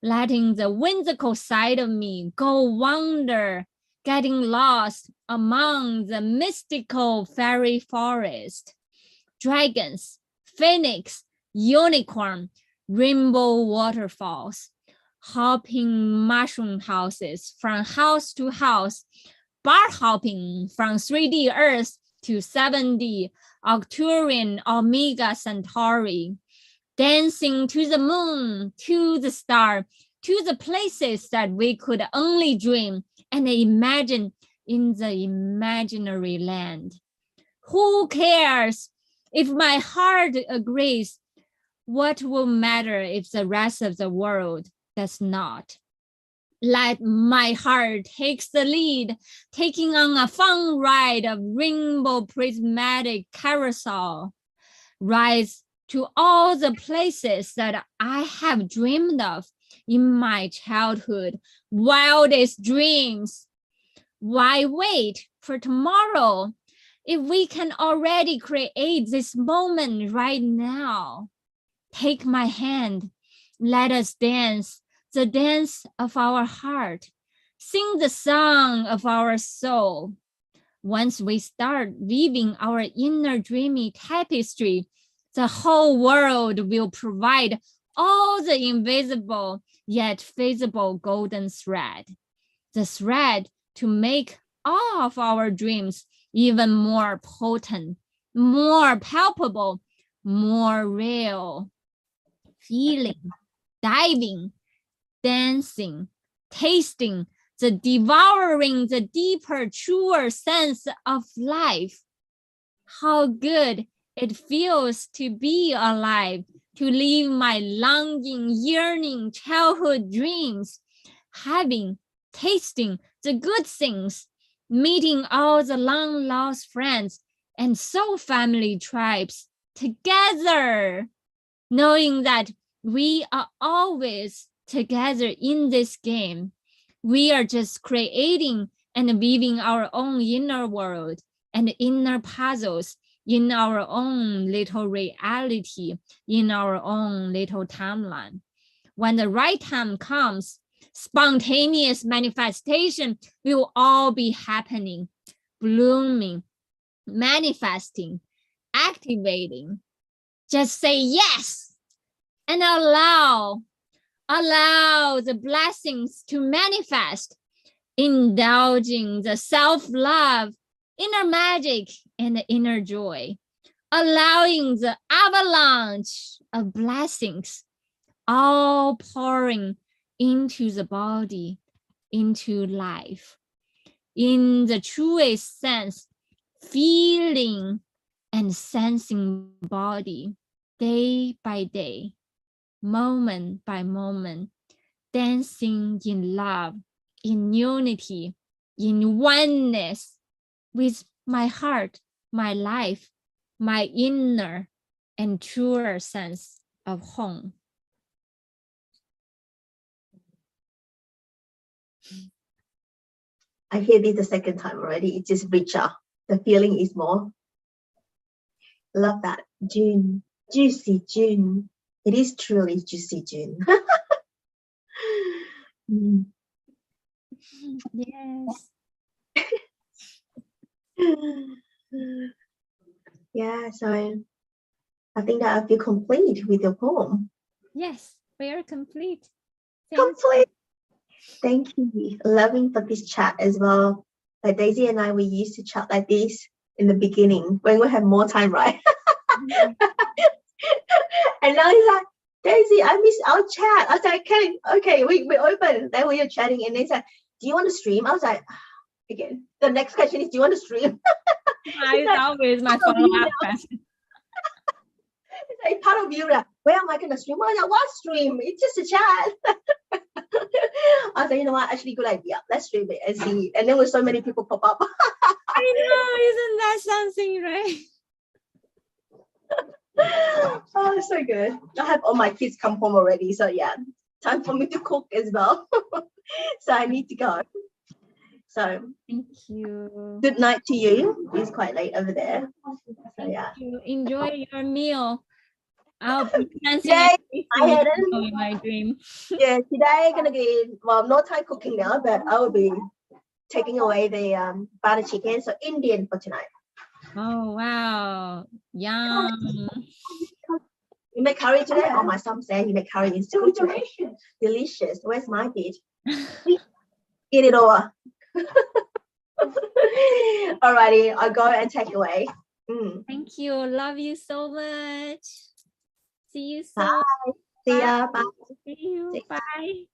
letting the whimsical side of me go wander, getting lost among the mystical fairy forest. Dragons, phoenix, unicorn, rainbow waterfalls, hopping mushroom houses from house to house, bar hopping from 3D Earth to 7D Arcturian Omega Centauri, dancing to the moon, to the star, to the places that we could only dream and imagine in the imaginary land. Who cares if my heart agrees? What will matter if the rest of the world does not? Let my heart take the lead, taking on a fun ride of rainbow prismatic carousel. Rise to all the places that I have dreamed of in my childhood, wildest dreams. Why wait for tomorrow if we can already create this moment right now? Take my hand, let us dance the dance of our heart, sing the song of our soul. Once we start weaving our inner dreamy tapestry, the whole world will provide all the invisible yet visible golden thread. The thread to make all of our dreams even more potent, more palpable, more real. Feeling, diving, dancing, tasting, the devouring the deeper, truer sense of life. How good it feels to be alive, to live my longing, yearning childhood dreams, having, tasting the good things, meeting all the long lost friends and soul family tribes together, knowing that we are always together in this game. We are just creating and weaving our own inner world and inner puzzles in our own little reality, in our own little timeline. When the right time comes, spontaneous manifestation will all be happening, blooming, manifesting, activating. Just say yes and allow the blessings to manifest, indulging the self-love, inner magic, and the inner joy, allowing the avalanche of blessings all pouring into the body, into life. In the truest sense, feeling and sensing body day by day, moment by moment, dancing in love, in unity, in oneness with my heart, my life, my inner and truer sense of home. I hear this the second time already. It's just richer. The feeling is more. Love that. June, juicy June. It is truly juicy, June. Yes. Yeah, so I think that I feel complete with your poem. Yes, we are complete. Thank Complete. Thank you. Loving for this chat as well. Like Daisy and I, we used to chat like this in the beginning when we had more time, right? you. And now he's like, Daisy, I miss our chat. I was like, okay, we open. Then we were chatting, and they said, do you want to stream? I was like, again, the next question is, do you want to stream? It's always my follow-up question. It's like part of you. Like, where am I going to stream? I was like, what stream? It's just a chat. I was like, you know what? Actually, good idea. Let's stream it and see. And then with so many people pop up. I know, isn't that something, right? Oh, so good. I have all my kids come home already. So yeah, time for me to cook as well. So I need to go. So Thank you. good night to you. It's quite late over there. So Thank yeah. you. Enjoy your meal. I'll be dancing Yay, I everything hadn't. in my dream. Yeah, today gonna be, well, no time cooking now, but I will be taking away the butter chicken, so Indian for tonight. Oh wow. Yum. You make curry today? Oh, my son said you make curry in school today. Delicious. Where's my bit? Eat it over. Alrighty, I'll go and take away. Thank you. Love you so much. See you soon. Bye. See ya. Bye. See you. Bye.